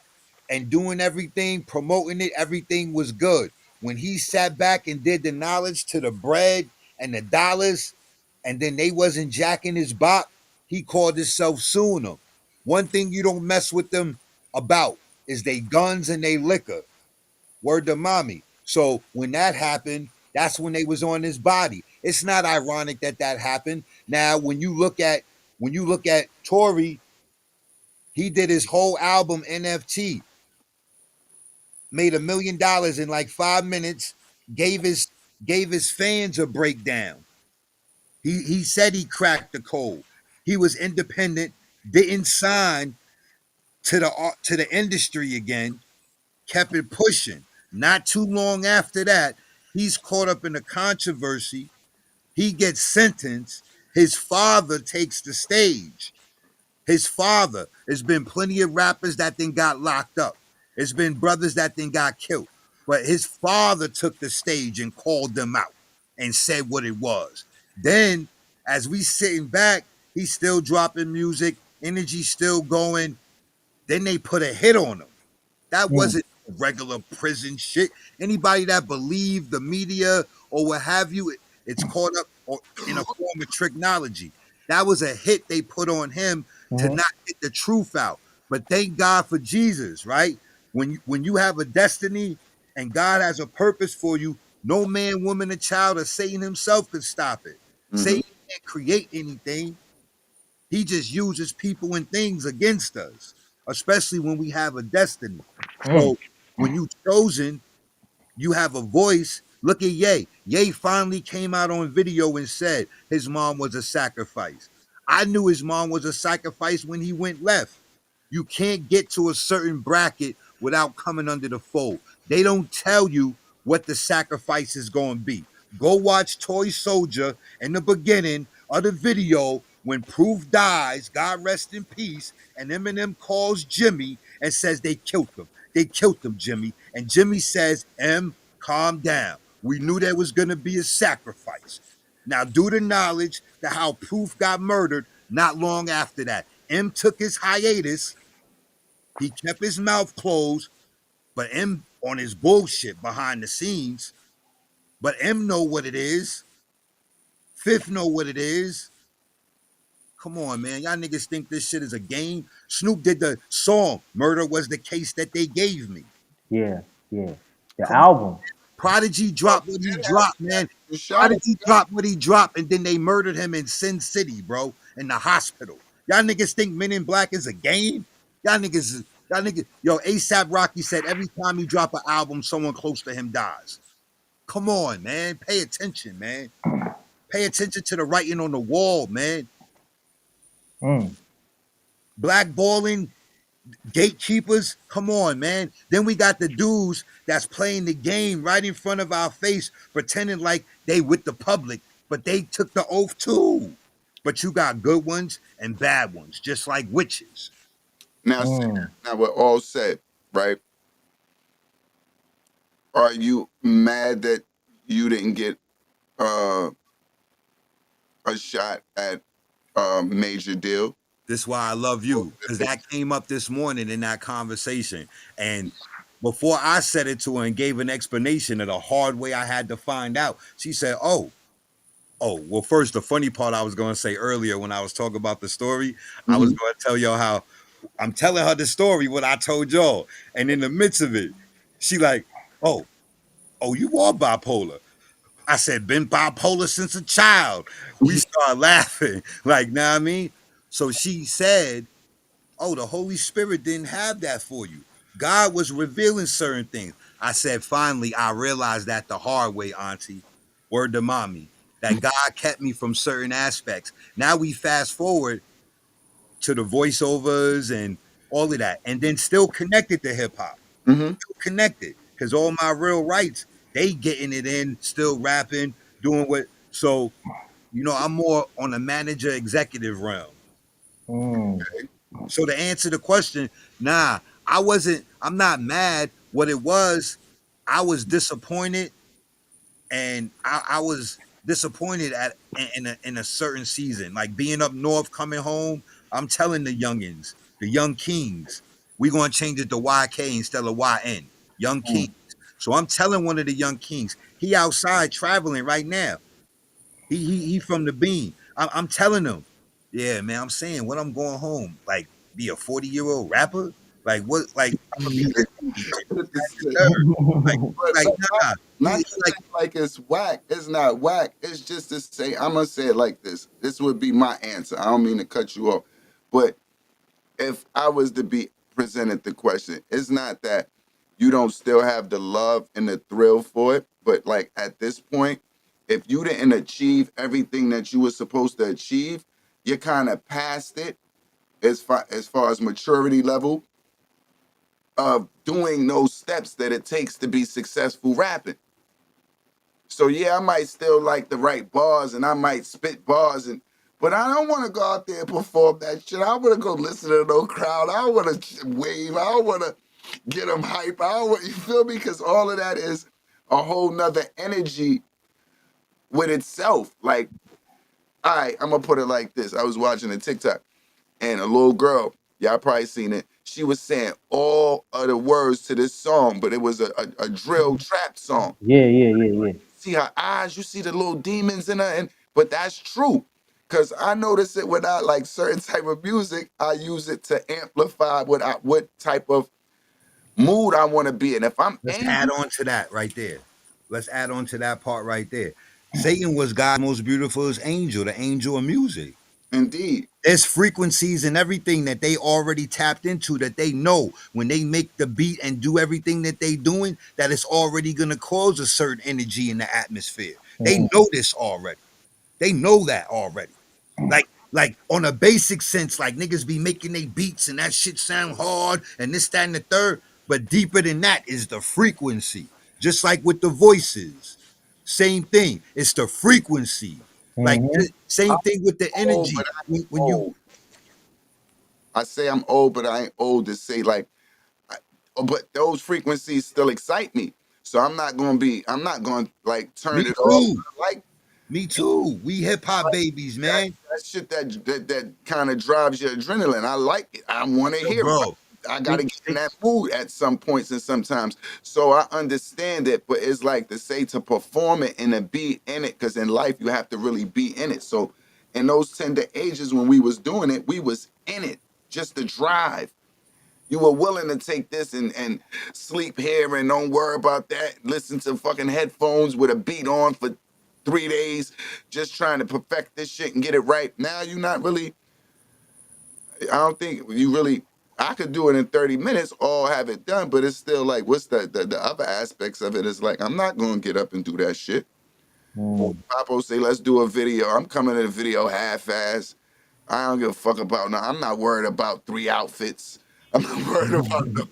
and doing everything, promoting it, everything was good. When he sat back and did the knowledge to the bread and the dollars, and then they wasn't jacking his bop, he called himself suing them. One thing you don't mess with them about is they guns and they liquor. Word to mommy. So when that happened, that's when they was on his body. It's not ironic that that happened. Now, when you look at Tory, he did his whole album NFT, made $1 million in like 5 minutes, gave his fans a breakdown. He said he cracked the code. He was independent, didn't sign to the industry again, kept it pushing. Not too long after that, he's caught up in a controversy. He gets sentenced. His father takes the stage. His father. There's been plenty of rappers that then got locked up. There's been brothers that then got killed. But his father took the stage and called them out and said what it was. Then, as we sitting back, he's still dropping music, energy still going. Then they put a hit on him. That wasn't regular prison shit. Anybody that believed the media or what have you, it's caught up in a form of technology. That was a hit they put on him to Mm-hmm. not get the truth out. But thank God for Jesus, right? When you have a destiny and God has a purpose for you, no man, woman, or child, or Satan himself could stop it. Mm-hmm. Satan can't create anything. He just uses people and things against us, especially when we have a destiny. Mm. So when you chosen, you have a voice. Look at Ye. Ye finally came out on video and said his mom was a sacrifice. I knew his mom was a sacrifice when he went left. You can't get to a certain bracket without coming under the fold. They don't tell you what the sacrifice is going to be. Go watch Toy Soldier in the beginning of the video when Proof dies, God rest in peace, and Eminem calls Jimmy and says they killed him. They killed him, Jimmy. And Jimmy says, calm down. We knew there was going to be a sacrifice. Now, due to knowledge that how Proof got murdered not long after that, took his hiatus. He kept his mouth closed, but on his bullshit behind the scenes. But know what it is. Fifth know what it is. Come on, man. Y'all niggas think this shit is a game? Snoop did the song "Murder Was the Case That They Gave Me." Yeah. The Come album. on. Prodigy dropped what he dropped, man. You shot Prodigy dropped what he dropped, and then they murdered him in Sin City, bro, in the hospital. Y'all niggas think Men in Black is a game? Y'all niggas, yo, ASAP Rocky said every time he drop an album, someone close to him dies. Come on, man. Pay attention, man. Pay attention to the writing on the wall, man. Blackballing, gatekeepers, come on, man. Then we got the dudes that's playing the game right in front of our face, pretending like they with the public, but they took the oath too. But you got good ones and bad ones, just like witches. Now, now we're all said, right? Are you mad that you didn't get a shot at Major Deal? This is why I love you, because that came up this morning in that conversation. And before I said it to her and gave an explanation of the hard way I had to find out, she said, oh, well, first, the funny part I was going to say earlier when I was talking about the story, I was going to tell y'all how I'm telling her the story, what I told y'all. And in the midst of it, she like, oh, you are bipolar. I said, been bipolar since a child. We started laughing. Like, know what I mean? So she said, oh, the Holy Spirit didn't have that for you. God was revealing certain things. I said, finally, I realized that the hard way, Auntie. Word to mommy. That God kept me from certain aspects. Now we fast forward to the voiceovers and all of that. And then still connected to hip hop. Still connected. Because all my real rights, they getting it in, still rapping, doing what. So, I'm more on a manager executive realm. So to answer the question, I'm not mad. What it was, I was disappointed, and I was disappointed in a certain season, like being up north, coming home. I'm telling the youngins, the young kings, we gonna change it to YK instead of YN, young kings. So I'm telling one of the young kings, he outside traveling right now. He from the beam. I'm telling him, yeah, man. I'm saying when I'm going home, like be a 40-year-old rapper, like what, like I'm gonna be like it's whack. It's not whack. It's just to say, I'm gonna say it like this. This would be my answer. I don't mean to cut you off, but if I was to be presented the question, it's not that you don't still have the love and the thrill for it, but like at this point, if you didn't achieve everything that you were supposed to achieve, you're kind of past it as far as maturity level of doing those steps that it takes to be successful rapping. So yeah, I might still like to write bars and I might spit bars, but I don't want to go out there and perform that shit. I want to go listen to no crowd. I want to wave. I want to get them hype. You feel me? Because all of that is a whole nother energy with itself. Like, all right, I'm gonna put it like this. I was watching a TikTok and a little girl, y'all probably seen it. She was saying all of the words to this song, but it was a drill trap song. Yeah. See her eyes, you see the little demons in her, but that's true. Cause I notice it when I like certain type of music, I use it to amplify what type of mood I want to be in. If I'm Let's add on to that right there. Let's add on to that part right there. Satan was God's most beautiful angel, the angel of music. Indeed. There's frequencies and everything that they already tapped into that they know when they make the beat and do everything that they doing, that it's already going to cause a certain energy in the atmosphere. They know this already. They know that already. Like like on a basic sense, like niggas be making they beats and that shit sound hard and this, that, and the third. But deeper than that is the frequency. Just like with the voices. Same thing. It's the frequency. Like Mm-hmm. same thing with the Old, energy. but I ain't When you old. I say I'm old, but I ain't old to say like I, but those frequencies still excite me. So I'm not gonna like turn me it off. too. I like Me too. We hip hop babies, that man. that shit that kind of drives your adrenaline. I like it. I want to Yo, hear it. bro. I gotta Think, get in think, that mood at some points and sometimes. So I understand it, but it's like to say to perform it and to be in it, because in life you have to really be in it. So in those tender ages when we was doing it, we was in it. Just the drive. You were willing to take this and sleep here and don't worry about that. Listen to fucking headphones with a beat on for 3 days, just trying to perfect this shit and get it right. Now you're not really. I don't think you really. I could do it in 30 minutes, all have it done, but it's still like, what's the other aspects of it? Is like, I'm not gonna get up and do that shit. Mm. Papo say, let's do a video. I'm coming to the video half-ass. I don't give a fuck about no. I'm not worried about 3 outfits. I'm not worried about no.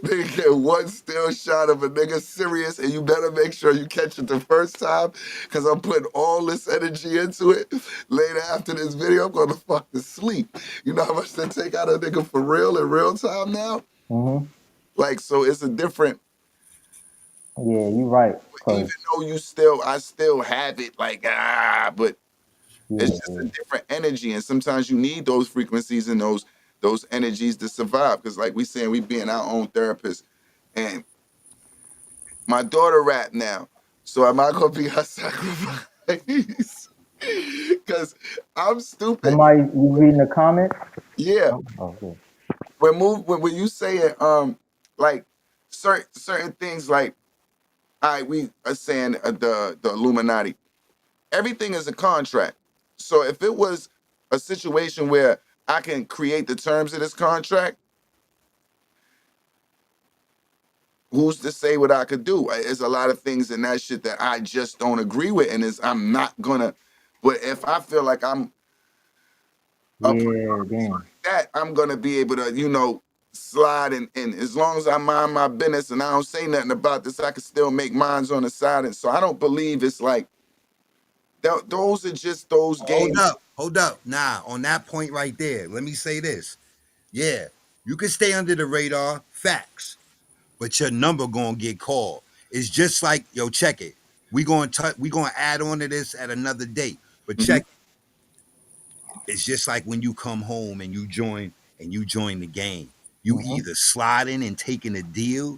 Nigga get one still shot of a nigga serious, and you better make sure you catch it the first time, because I'm putting all this energy into it. Later after this video, I'm gonna fucking sleep. You know how much they take out a nigga for real in real time now? Mm-hmm. Like, so it's a different. Yeah, you right. Even Cause though I still have it. Like but it's yeah, just a different energy, and sometimes you need those frequencies and those energies to survive. Because, like we saying, we being our own therapist, and my daughter rap now, so am I gonna be her sacrifice? Because I'm stupid. somebody you reading the comments? Yeah, Oh, okay. when you say it, like certain things, like all right, we are saying the Illuminati. Everything is a contract. So if it was a situation where I can create the terms of this contract, who's to say what I could do? There's a lot of things in that shit that I just don't agree with, and I'm not gonna. But if I feel like I'm a Yeah, damn. that, I'm gonna be able to, slide and as long as I mind my business and I don't say nothing about this, I can still make mines on the side. And so I don't believe it's like those are just those hold games. up. Hold up. Nah, on that point right there, let me say this. Yeah, you can stay under the radar, facts, but your number gonna get called. It's just like, yo, check it. We gonna add on to this at another date. But Mhm. check it. It's just like when you come home and you join the game. You Mm-hmm. either sliding and taking a deal,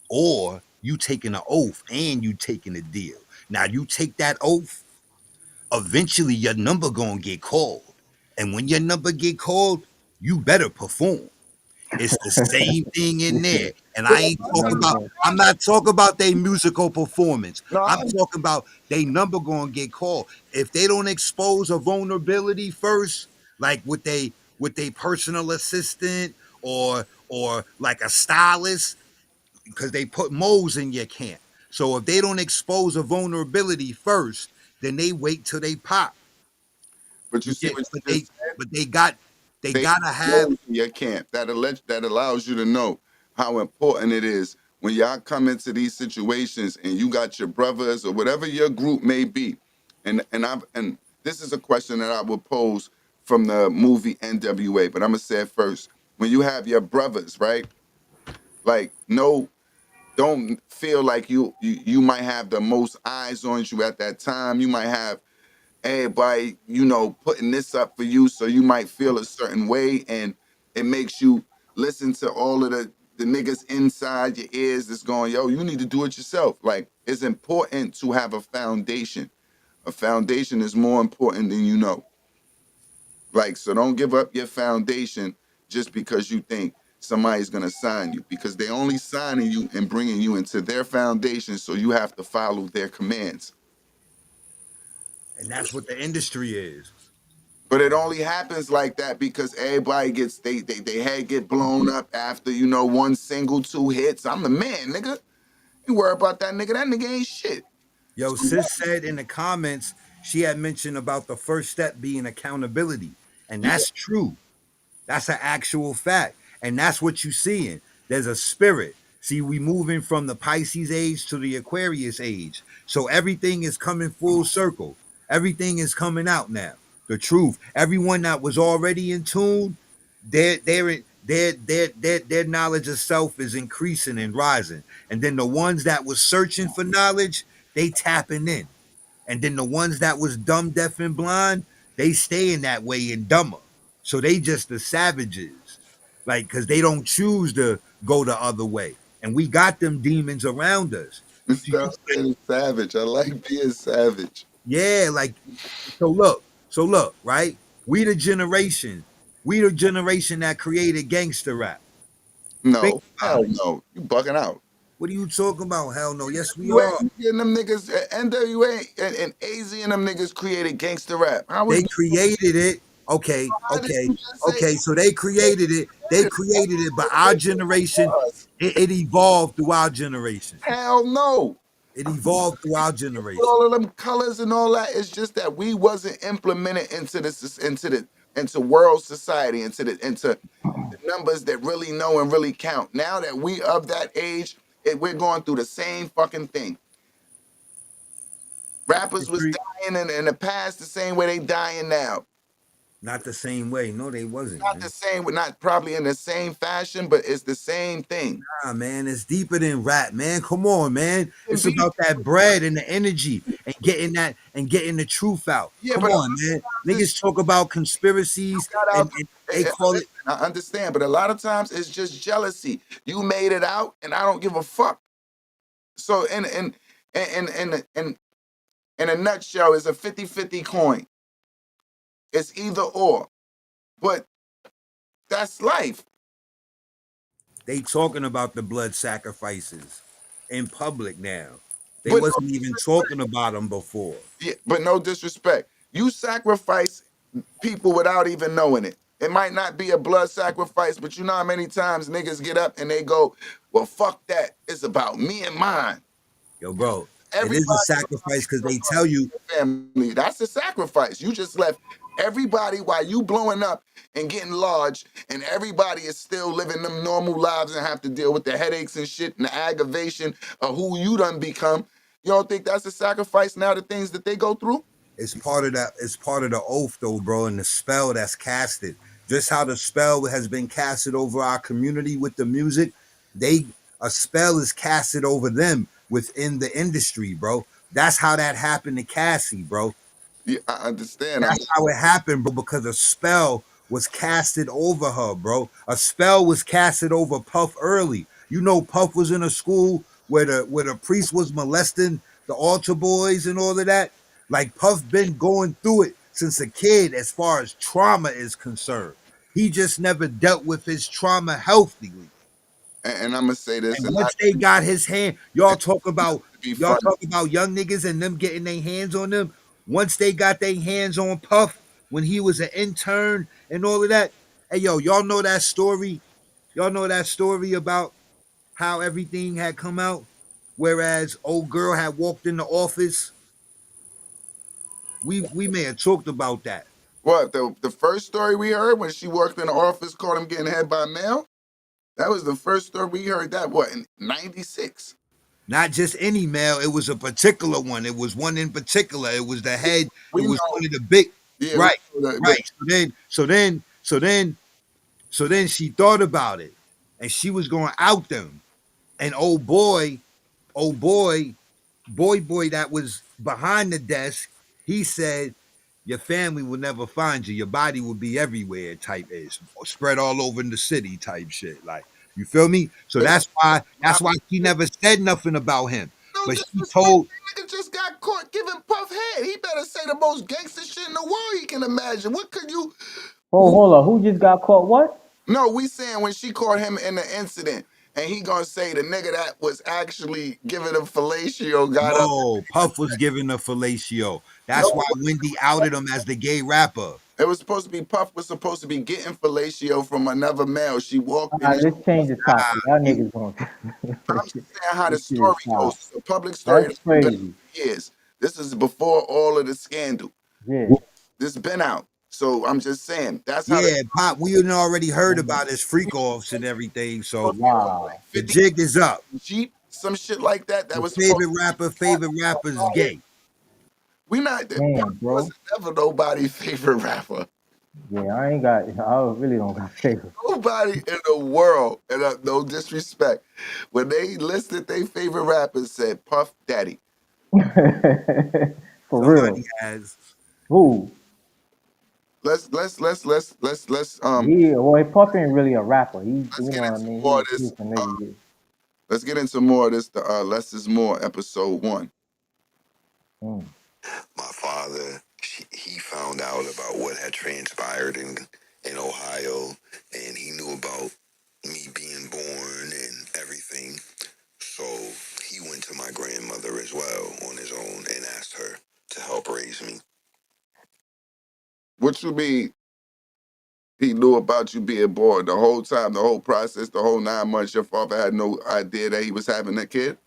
or you taking an oath and you taking a deal. Now you take that oath, eventually your number gonna get called. And when your number get called, you better perform. It's the same thing You in said there. And I ain't talking number about, going. I'm not talking about their musical performance. No, I'm talking about they number gonna get called. If they don't expose a vulnerability first, like with a personal assistant or like a stylist, because they put moles in your camp. So if they don't expose a vulnerability first, then they wait till they pop. but you You see get, what you just said? but they They gotta have. mold in your camp that allows you to know how important it is when y'all come into these situations and you got your brothers or whatever your group may be. And this is a question that I would pose from the movie NWA, but I'm gonna say it first. When you have your brothers, right? Like, no, don't feel like you might have the most eyes on you at that time. You might have everybody, putting this up for you, so you might feel a certain way, and it makes you listen to all of the niggas inside your ears that's going, yo, you need to do it yourself. Like, it's important to have a foundation. A foundation is more important than you know. Like, so don't give up your foundation just because you think somebody's gonna sign you, because they only signing you and bringing you into their foundation, so you have to follow their commands. And that's what the industry is. But it only happens like that because everybody gets they head get blown up after one single, two hits. I'm the man, nigga. You worry about that nigga? That nigga ain't shit. Yo, So sis said in the comments, she had mentioned about the first step being accountability. And that's true. That's an actual fact. And that's what you're seeing. There's a spirit. See, we moving from the Pisces age to the Aquarius age. So everything is coming full circle. Everything is coming out now. The truth. Everyone that was already in tune, their knowledge of self is increasing and rising. And then the ones that was searching for knowledge, they tapping in. And then the ones that was dumb, deaf, and blind, they staying that way and dumber. So they just the savages, like because they don't choose to go the other way. And we got them demons around us. Stop being savage. I like being savage. Yeah, like so look, right? We the generation, that created gangster rap. Think No, about hell it. no. You bugging out. What are you talking about? Hell no. Yes, we You are. ain't getting them niggas, NWA and AZ and them niggas created gangster rap. How was They created it. Okay, how did okay, you just say okay. So they created it. They created it, but our generation, us? it evolved through our generation. Hell no. It evolved through our With generation. all of them colors and all that, it's just that we wasn't implemented into world society, into the numbers that really know and really count. Now that we of that age, we're going through the same fucking thing. Rappers was dying in the past the same way they dying now. Not the same way. No, they wasn't. Not Man. the same, not probably in the same fashion, but it's the same thing. Nah, man, it's deeper than rap, man. Come on, man. It's Indeed. about that bread and the energy and getting the truth out. Yeah, Come but on, man. Niggas talk about conspiracies got out. and they call it. I understand, but a lot of times it's just jealousy. You made it out, and I don't give a fuck. So in a nutshell, it's a 50-50 coin. It's either or. But that's life. They talking about the blood sacrifices in public now. They But wasn't even talking about them before. yeah, but no disrespect. You sacrifice people without even knowing it. It might not be a blood sacrifice, but you know how many times niggas get up and they go, well, fuck that. It's about me and mine. Yo, bro, it Everybody is a sacrifice because they tell you family. That's a sacrifice. You just left everybody while you blowing up and getting large, and everybody is still living them normal lives and have to deal with the headaches and shit and the aggravation of who you done become. You don't think that's a sacrifice now, the things that they go through? it's part of that. It's part of the oath, though, bro, and the spell that's casted. Just how the spell has been casted over our community with the music, they a spell is casted over them within the industry, bro. That's how that happened to Cassie, bro. Yeah, I understand. That's how it happened, bro, because a spell was casted over her, bro. A spell was casted over Puff early. You know, Puff was in a school where the priest was molesting the altar boys and all of that. Like Puff been going through it since a kid as far as trauma is concerned. He just never dealt with his trauma healthily. And I'm gonna say this, And and once not they got his hand, y'all talk about to be funny. young niggas and them getting their hands on them. Once they got their hands on Puff when he was an intern and all of that. Hey yo, y'all know that story? Y'all know that story about how everything had come out, whereas old girl had walked in the office. We may have talked about that. What the first story we heard when she worked in the office, caught him getting head by mail? That was the first story we heard. That what in '96? Not just any male, it was a particular one. It was one in particular. It was the head. We It was know. one of the big. Yeah, Right, we know that, right. So then she thought about it, and she was going to out them. And old boy that was behind the desk, he said, "Your family will never find you. Your body will be everywhere." Type is spread all over in the city. Type shit. Like you feel me? So but that's why she never said nothing about him. no But she disrespect. told Nigga just got caught giving Puff head. He better say the most gangster shit in the world he can imagine. What could you? Oh, hold on. Who just got caught? What? No, we saying when she caught him in the incident, and he gonna say the nigga that was actually giving him fellatio got up. no, Puff was giving a fellatio. That's No, why Wendy outed him as the gay rapper. it was supposed to be Puff was supposed to be getting fellatio from another male. She walked in. All right, let's change the topic. Y'all niggas going. I'm just saying how the This shit story is wild. goes. It's a public story That's that's been crazy. for years. This is before all of the scandal. Yeah. This been out. So I'm just saying that's how Yeah, Pop, we had already heard about his freak offs and everything. So like Wow. the 50 jig is up. Jeep, some shit like that. That The was supposed favorite rapper is gay. we not that Damn, bro. wasn't never nobody's favorite rapper. Yeah, I really don't got favor. Nobody in the world, and no disrespect, when they listed their favorite rappers, said Puff Daddy. For Somebody real. has. Who? Let's Well, Puff ain't really a rapper. He, let's you get know what I into mean? more of He this. some nigga shit. Let's get into more of this. The Less is More, episode 1. Mm. My father, he found out about what had transpired in Ohio, and he knew about me being born and everything. So he went to my grandmother as well on his own and asked her to help raise me. What you mean? He knew about you being born the whole time, the whole process, the whole 9 months. Your father had no idea that he was having a kid.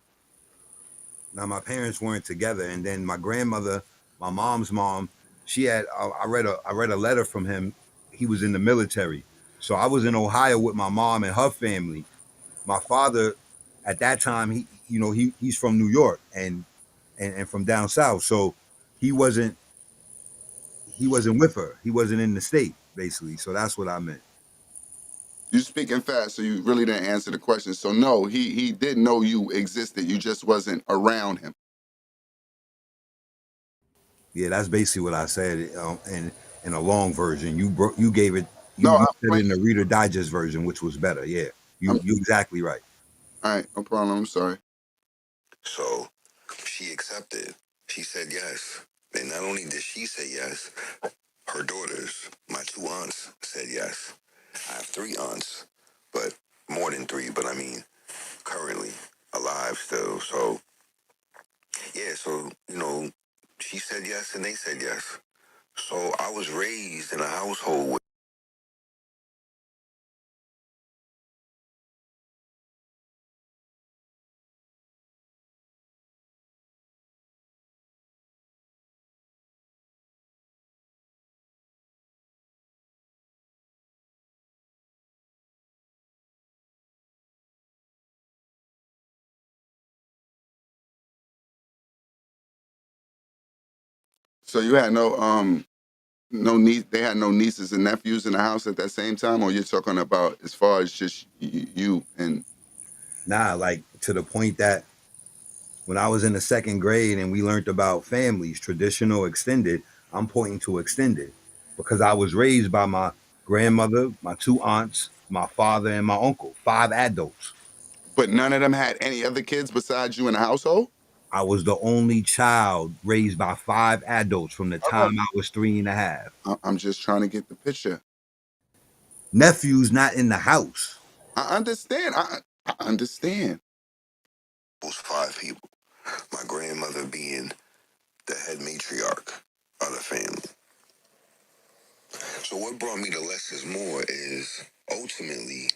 Now my parents weren't together, and then my grandmother, my mom's mom, she had. I read a letter from him. He was in the military, so I was in Ohio with my mom and her family. My father, at that time, he's from New York and from down south, so he wasn't he wasn't with her. He wasn't in the state basically. So that's what I meant. You speaking fast, so you really didn't answer the question. So no, he didn't know you existed. You just wasn't around him. Yeah, that's basically what I said. In a long version, you gave it. No, You said it in the Reader Digest version, which was better. Yeah, I'm you exactly right. all right. No problem. I'm sorry. So she accepted. She said yes. And not only did she say yes, her daughters, my 2 aunts, said yes. I have 3 aunts, but more than three, but I mean, currently alive still. So, yeah, so, she said yes and they said yes. So I was raised in a household with. So you had no niece. They had no nieces and nephews in the house at that same time, or you're talking about as far as just you and Nah, like to the point that when I was in the second grade and we learned about families, traditional, extended, I'm pointing to extended because I was raised by my grandmother, my 2 aunts, my father, and my uncle, 5 adults. but none of them had any other kids besides you in the household. I was the only child raised by 5 adults from the All right. time I was three and a half. I'm just trying to get the picture. Nephew's not in the house. I understand. I understand. Those 5 people. My grandmother being the head matriarch of the family. So what brought me to less is more is ultimately,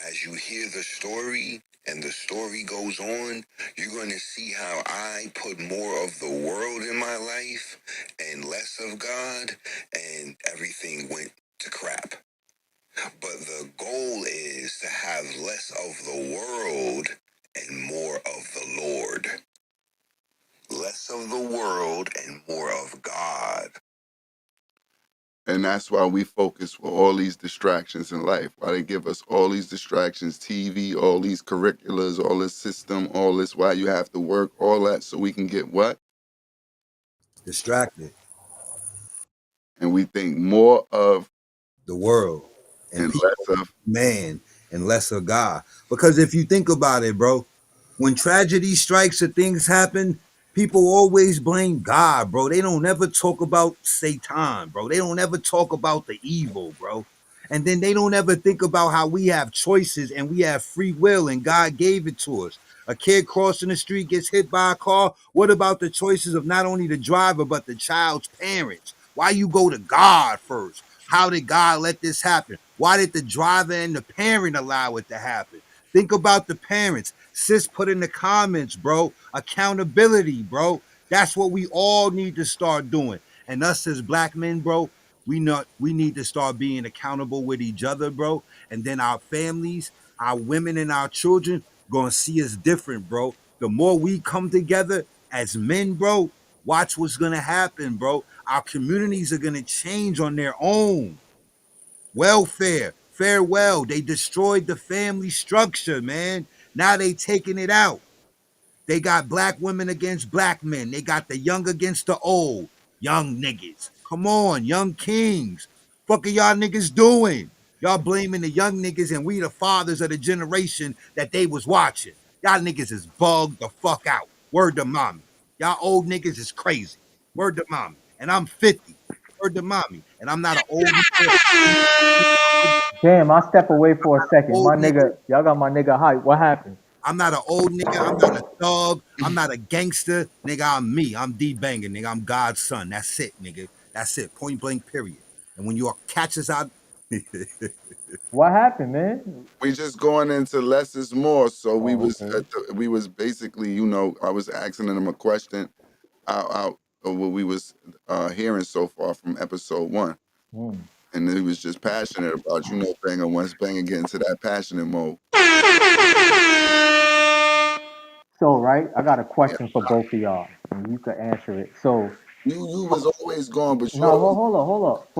as you hear the story and the story goes on, you're going to see how I put more of the world in my life and less of God, and everything went to crap. But the goal is to have less of the world and more of the Lord. Less of the world and more of God. And that's why we focus with all these distractions in life. Why they give us all these distractions, TV, all these curriculars, all this system, all this, why you have to work, all that, so we can get what? Distracted. And we think more of The world and and people, less of. man, and less of God. Because if you think about it, bro, when tragedy strikes or things happen, people always blame God, bro. They don't ever talk about Satan, bro. They don't ever talk about the evil, bro. And then they don't ever think about how we have choices and we have free will and God gave it to us. A kid crossing the street gets hit by a car. What about the choices of not only the driver but the child's parents? Why you go to God first? How did God let this happen? Why did the driver and the parent allow it to happen? Think about the parents. Sis put in the comments, bro. Accountability, bro. That's what we all need to start doing. And us as black men, bro, We need to start being accountable with each other, bro. And then our families, our women, and our children gonna see us different, bro. The more we come together as men, bro, watch what's gonna happen, bro. Our communities are gonna change on their own. Welfare, farewell. They destroyed the family structure, man. Now they taking it out. They got black women against black men. They got the young against the old. Young niggas. Come on, young kings. Fuck are y'all niggas doing? Y'all blaming the young niggas and we the fathers of the generation that they was watching. Y'all niggas is bugged the fuck out. Word to mommy. Y'all old niggas is crazy. Word to mommy. And I'm 50. Word to mommy. And I'm not an old nigga. Damn, I step away for a second. Old My nigga. nigga, y'all got my nigga hype. What happened? I'm not an old nigga. I'm not a thug. I'm not a gangster. Nigga, I'm me. I'm D Banger, nigga. I'm God's son. That's it, nigga. That's it. Point blank, period. And when you catch us out, What happened, man? We just going into less is more. So Oh, okay. we was basically, I was asking them a question out of what we was hearing so far from episode 1. Hmm. And he was just passionate about, Banger, once Banger get into that passionate mode. So, right, I got a Yeah. question for both of y'all, and you could answer it. So, You was always gone, but you no, always hold up.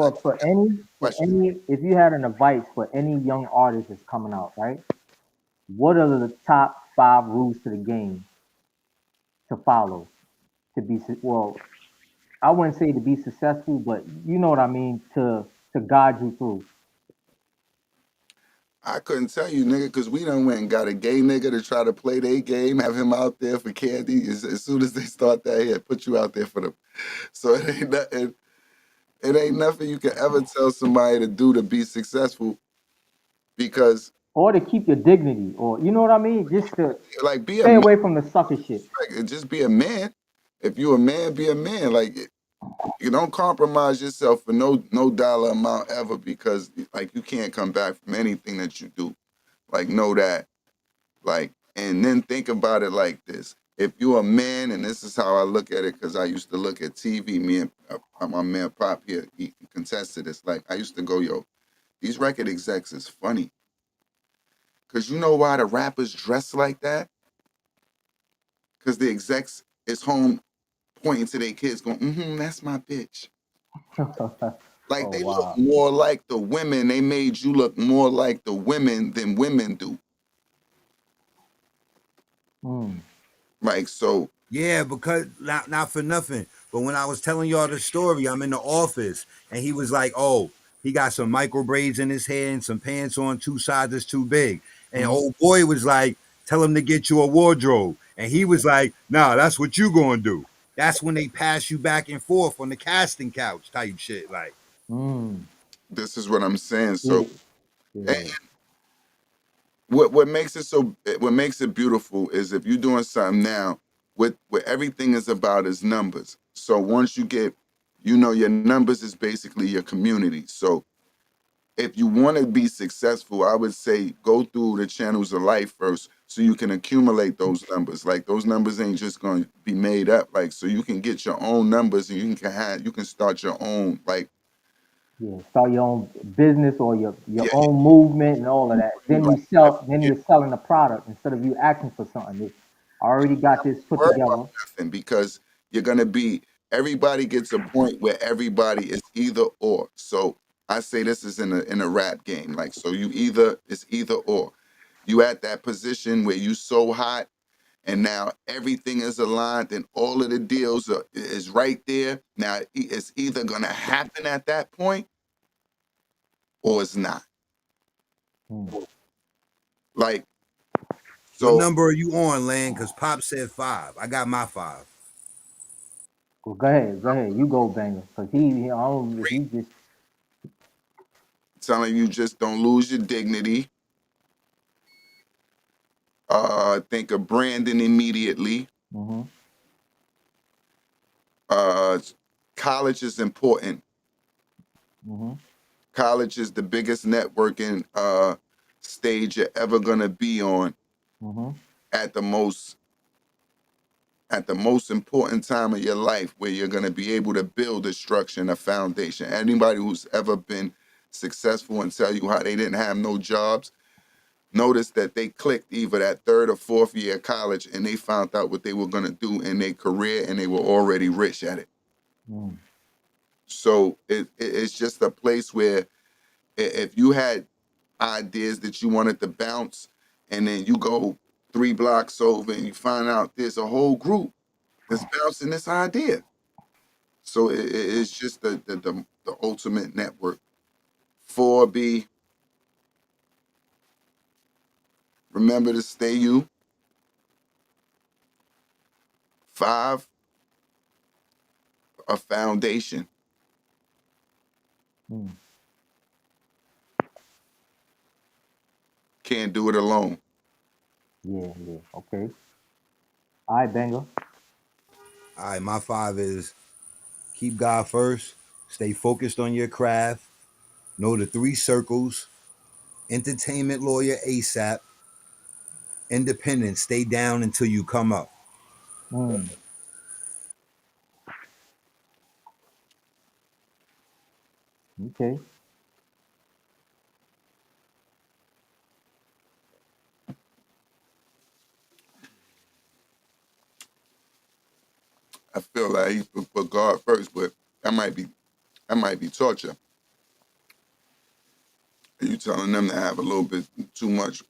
question. If you had an advice for any young artist that's coming out, right? What are the top 5 rules to the game to follow to be well? I wouldn't say to be successful, but you know what I mean to guide you through. I couldn't tell you, nigga, because we done went and got a gay nigga to try to play their game, have him out there for candy. As soon as they start that, here, put you out there for them. So it ain't nothing. It ain't nothing you can ever tell somebody to do to be successful because, Or to keep your dignity, or you know what I mean? Just to like, be a stay man. away from the sucker shit. Just be a man. If you a man, be a man. Like, you don't compromise yourself for no dollar amount ever because, like, you can't come back from anything that you do. Like, know that. Like, and then think about it like this. If you're a man, and this is how I look at it, because I used to look at TV, me and my man Pop here, he contests to this. Like, I used to go, yo, these record execs is funny. Because you know why the rappers dress like that? Because the execs is home pointing to their kids going, that's my bitch. Like, Oh they look wow. more like the women. They made you look more like the women than women do. Hmm. Like, so, yeah, because not for nothing. But when I was telling y'all the story, I'm in the office and he was like, oh, he got some micro braids in his hair and some pants on 2 sizes too big. And Hmm. old boy was like, tell him to get you a wardrobe. And he was like, nah, that's what you gonna do. That's when they pass you back and forth on the casting couch type shit. Like, Hmm. this is what I'm saying. So, Yeah. Yeah. what makes it beautiful is if you're doing something now what everything is about is numbers. So once you get, your numbers is basically your community. So if you want to be successful, I would say go through the channels of life first so you can accumulate those numbers. Like, those numbers ain't just going to be made up. Like, so you can get your own numbers and you can start your own, like, Yeah. Start your own business or your yeah, own movement and all of that. Then like, you sell. Then you're selling the product instead of you asking for something. I already got this put worry about together. nothing because you're gonna be. Everybody gets a point where everybody is either or. So I say this is in a rap game. Like, so it's either or. You at that position where you so hot and now everything is aligned and all of the deals is right there. Now it's either gonna happen at that point or it's not. Hmm. Like, what so number are you on, Land? Because Pop said 5. I got my 5. Well, go ahead. Go ahead. You go, banger. Cause I don't. If he just. telling you just don't lose your dignity. Think of branding immediately. Mm-hmm. Uh, College is important. Mm-hmm. College is the biggest networking stage you're ever gonna be on Mm-hmm. at the most at the most important time of your life where you're going to be able to build a structure and a foundation. Anybody who's ever been successful and tell you how they didn't have no jobs, notice that they clicked either that third or fourth year of college and they found out what they were going to do in their career and they were already rich at it. Mm. So it's just a place where if you had ideas that you wanted to bounce and then you go 3 blocks over and you find out there's a whole group that's bouncing this idea. So it's just the ultimate network. 4B, remember to stay you. 5, a foundation. Mm. Can't do it alone. Yeah, yeah. Okay. All right, Banger. All right, my 5 is keep God first, stay focused on your craft, know the 3 circles, entertainment lawyer ASAP, independent, stay down until you come up. Mm. Okay. I feel like he put God first, but that might be torture. You telling them to have a little bit too much.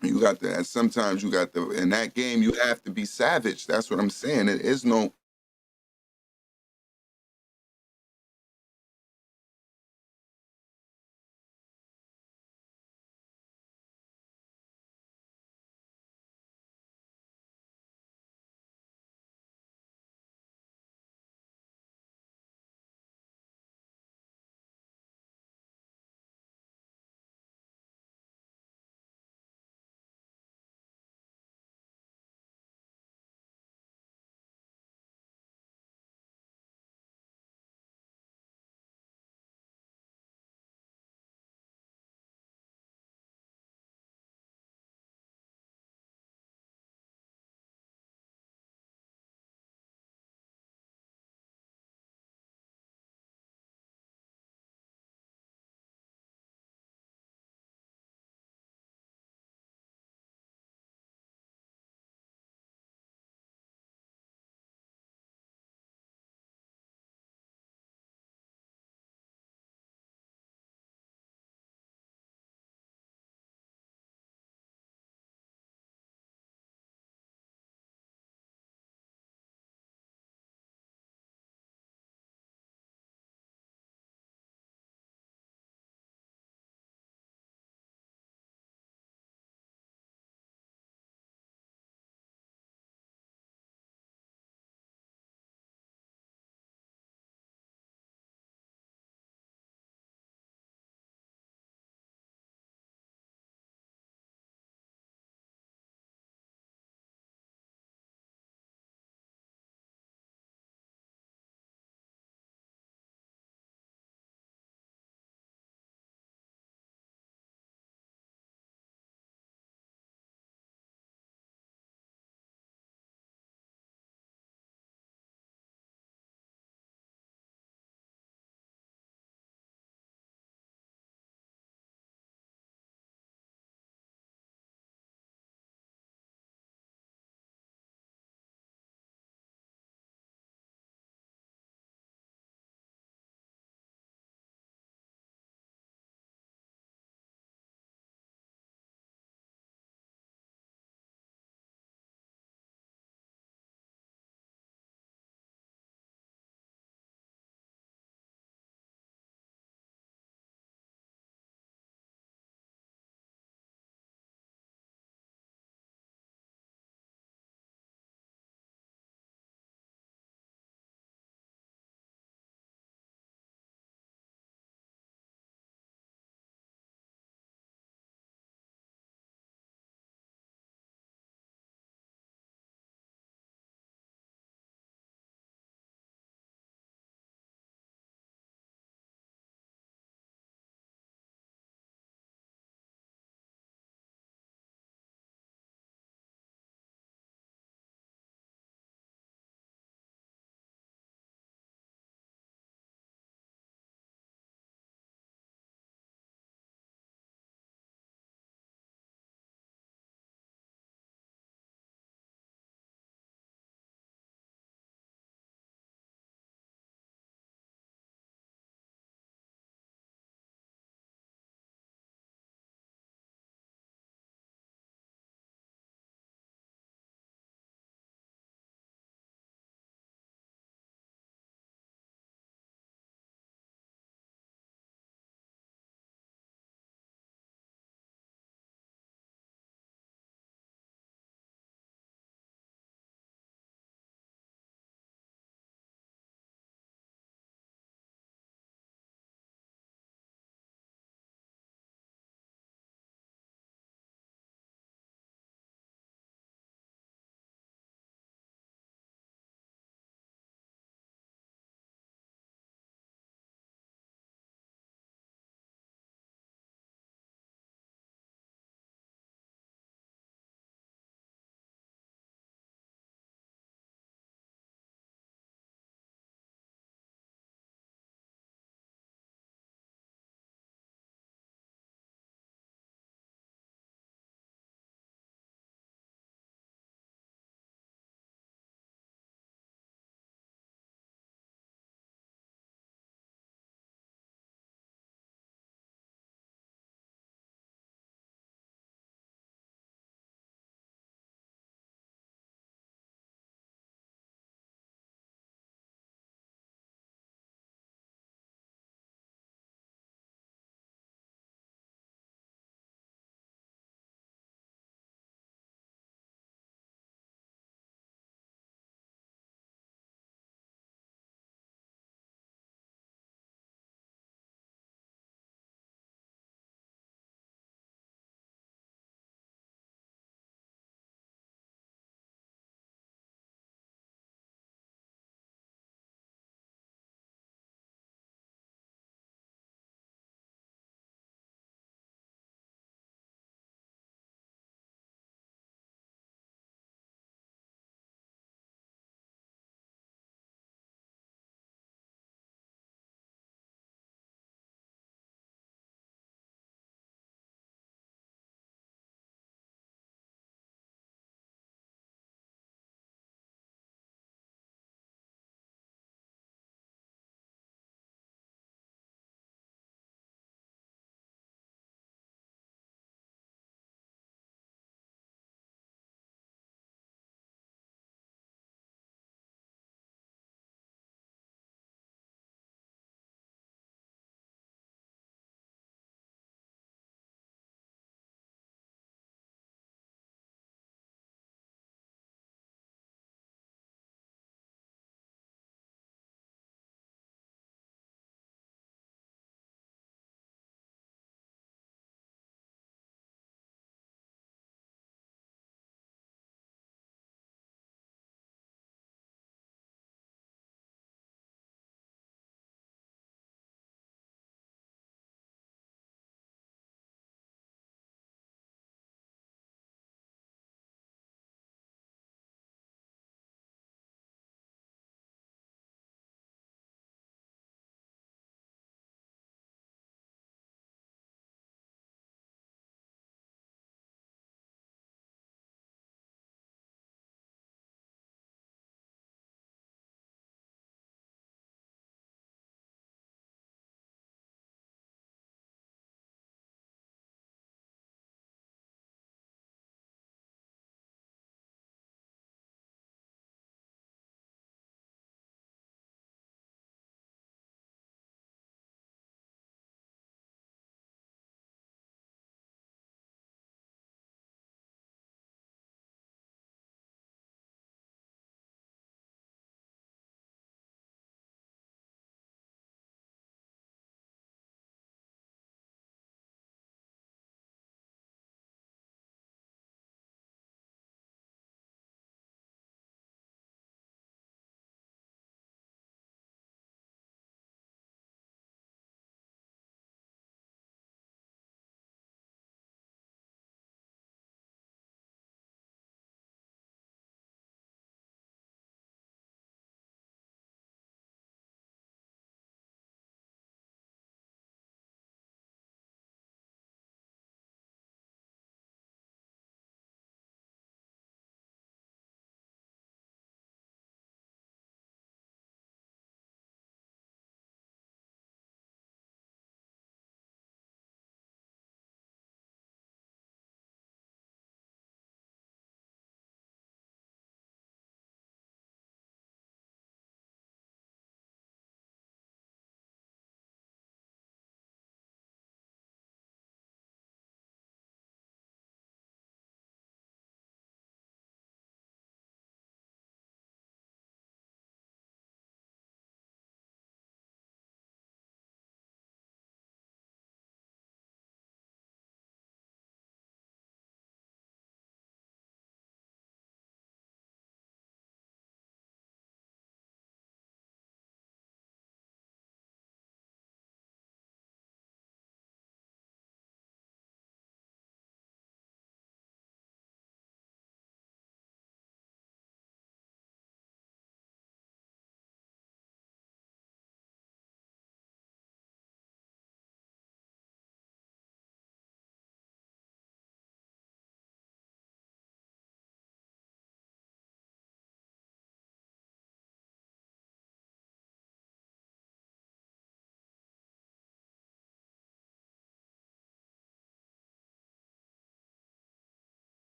You got to, and sometimes you got to, in that game, you have to be savage. That's what I'm saying. It is no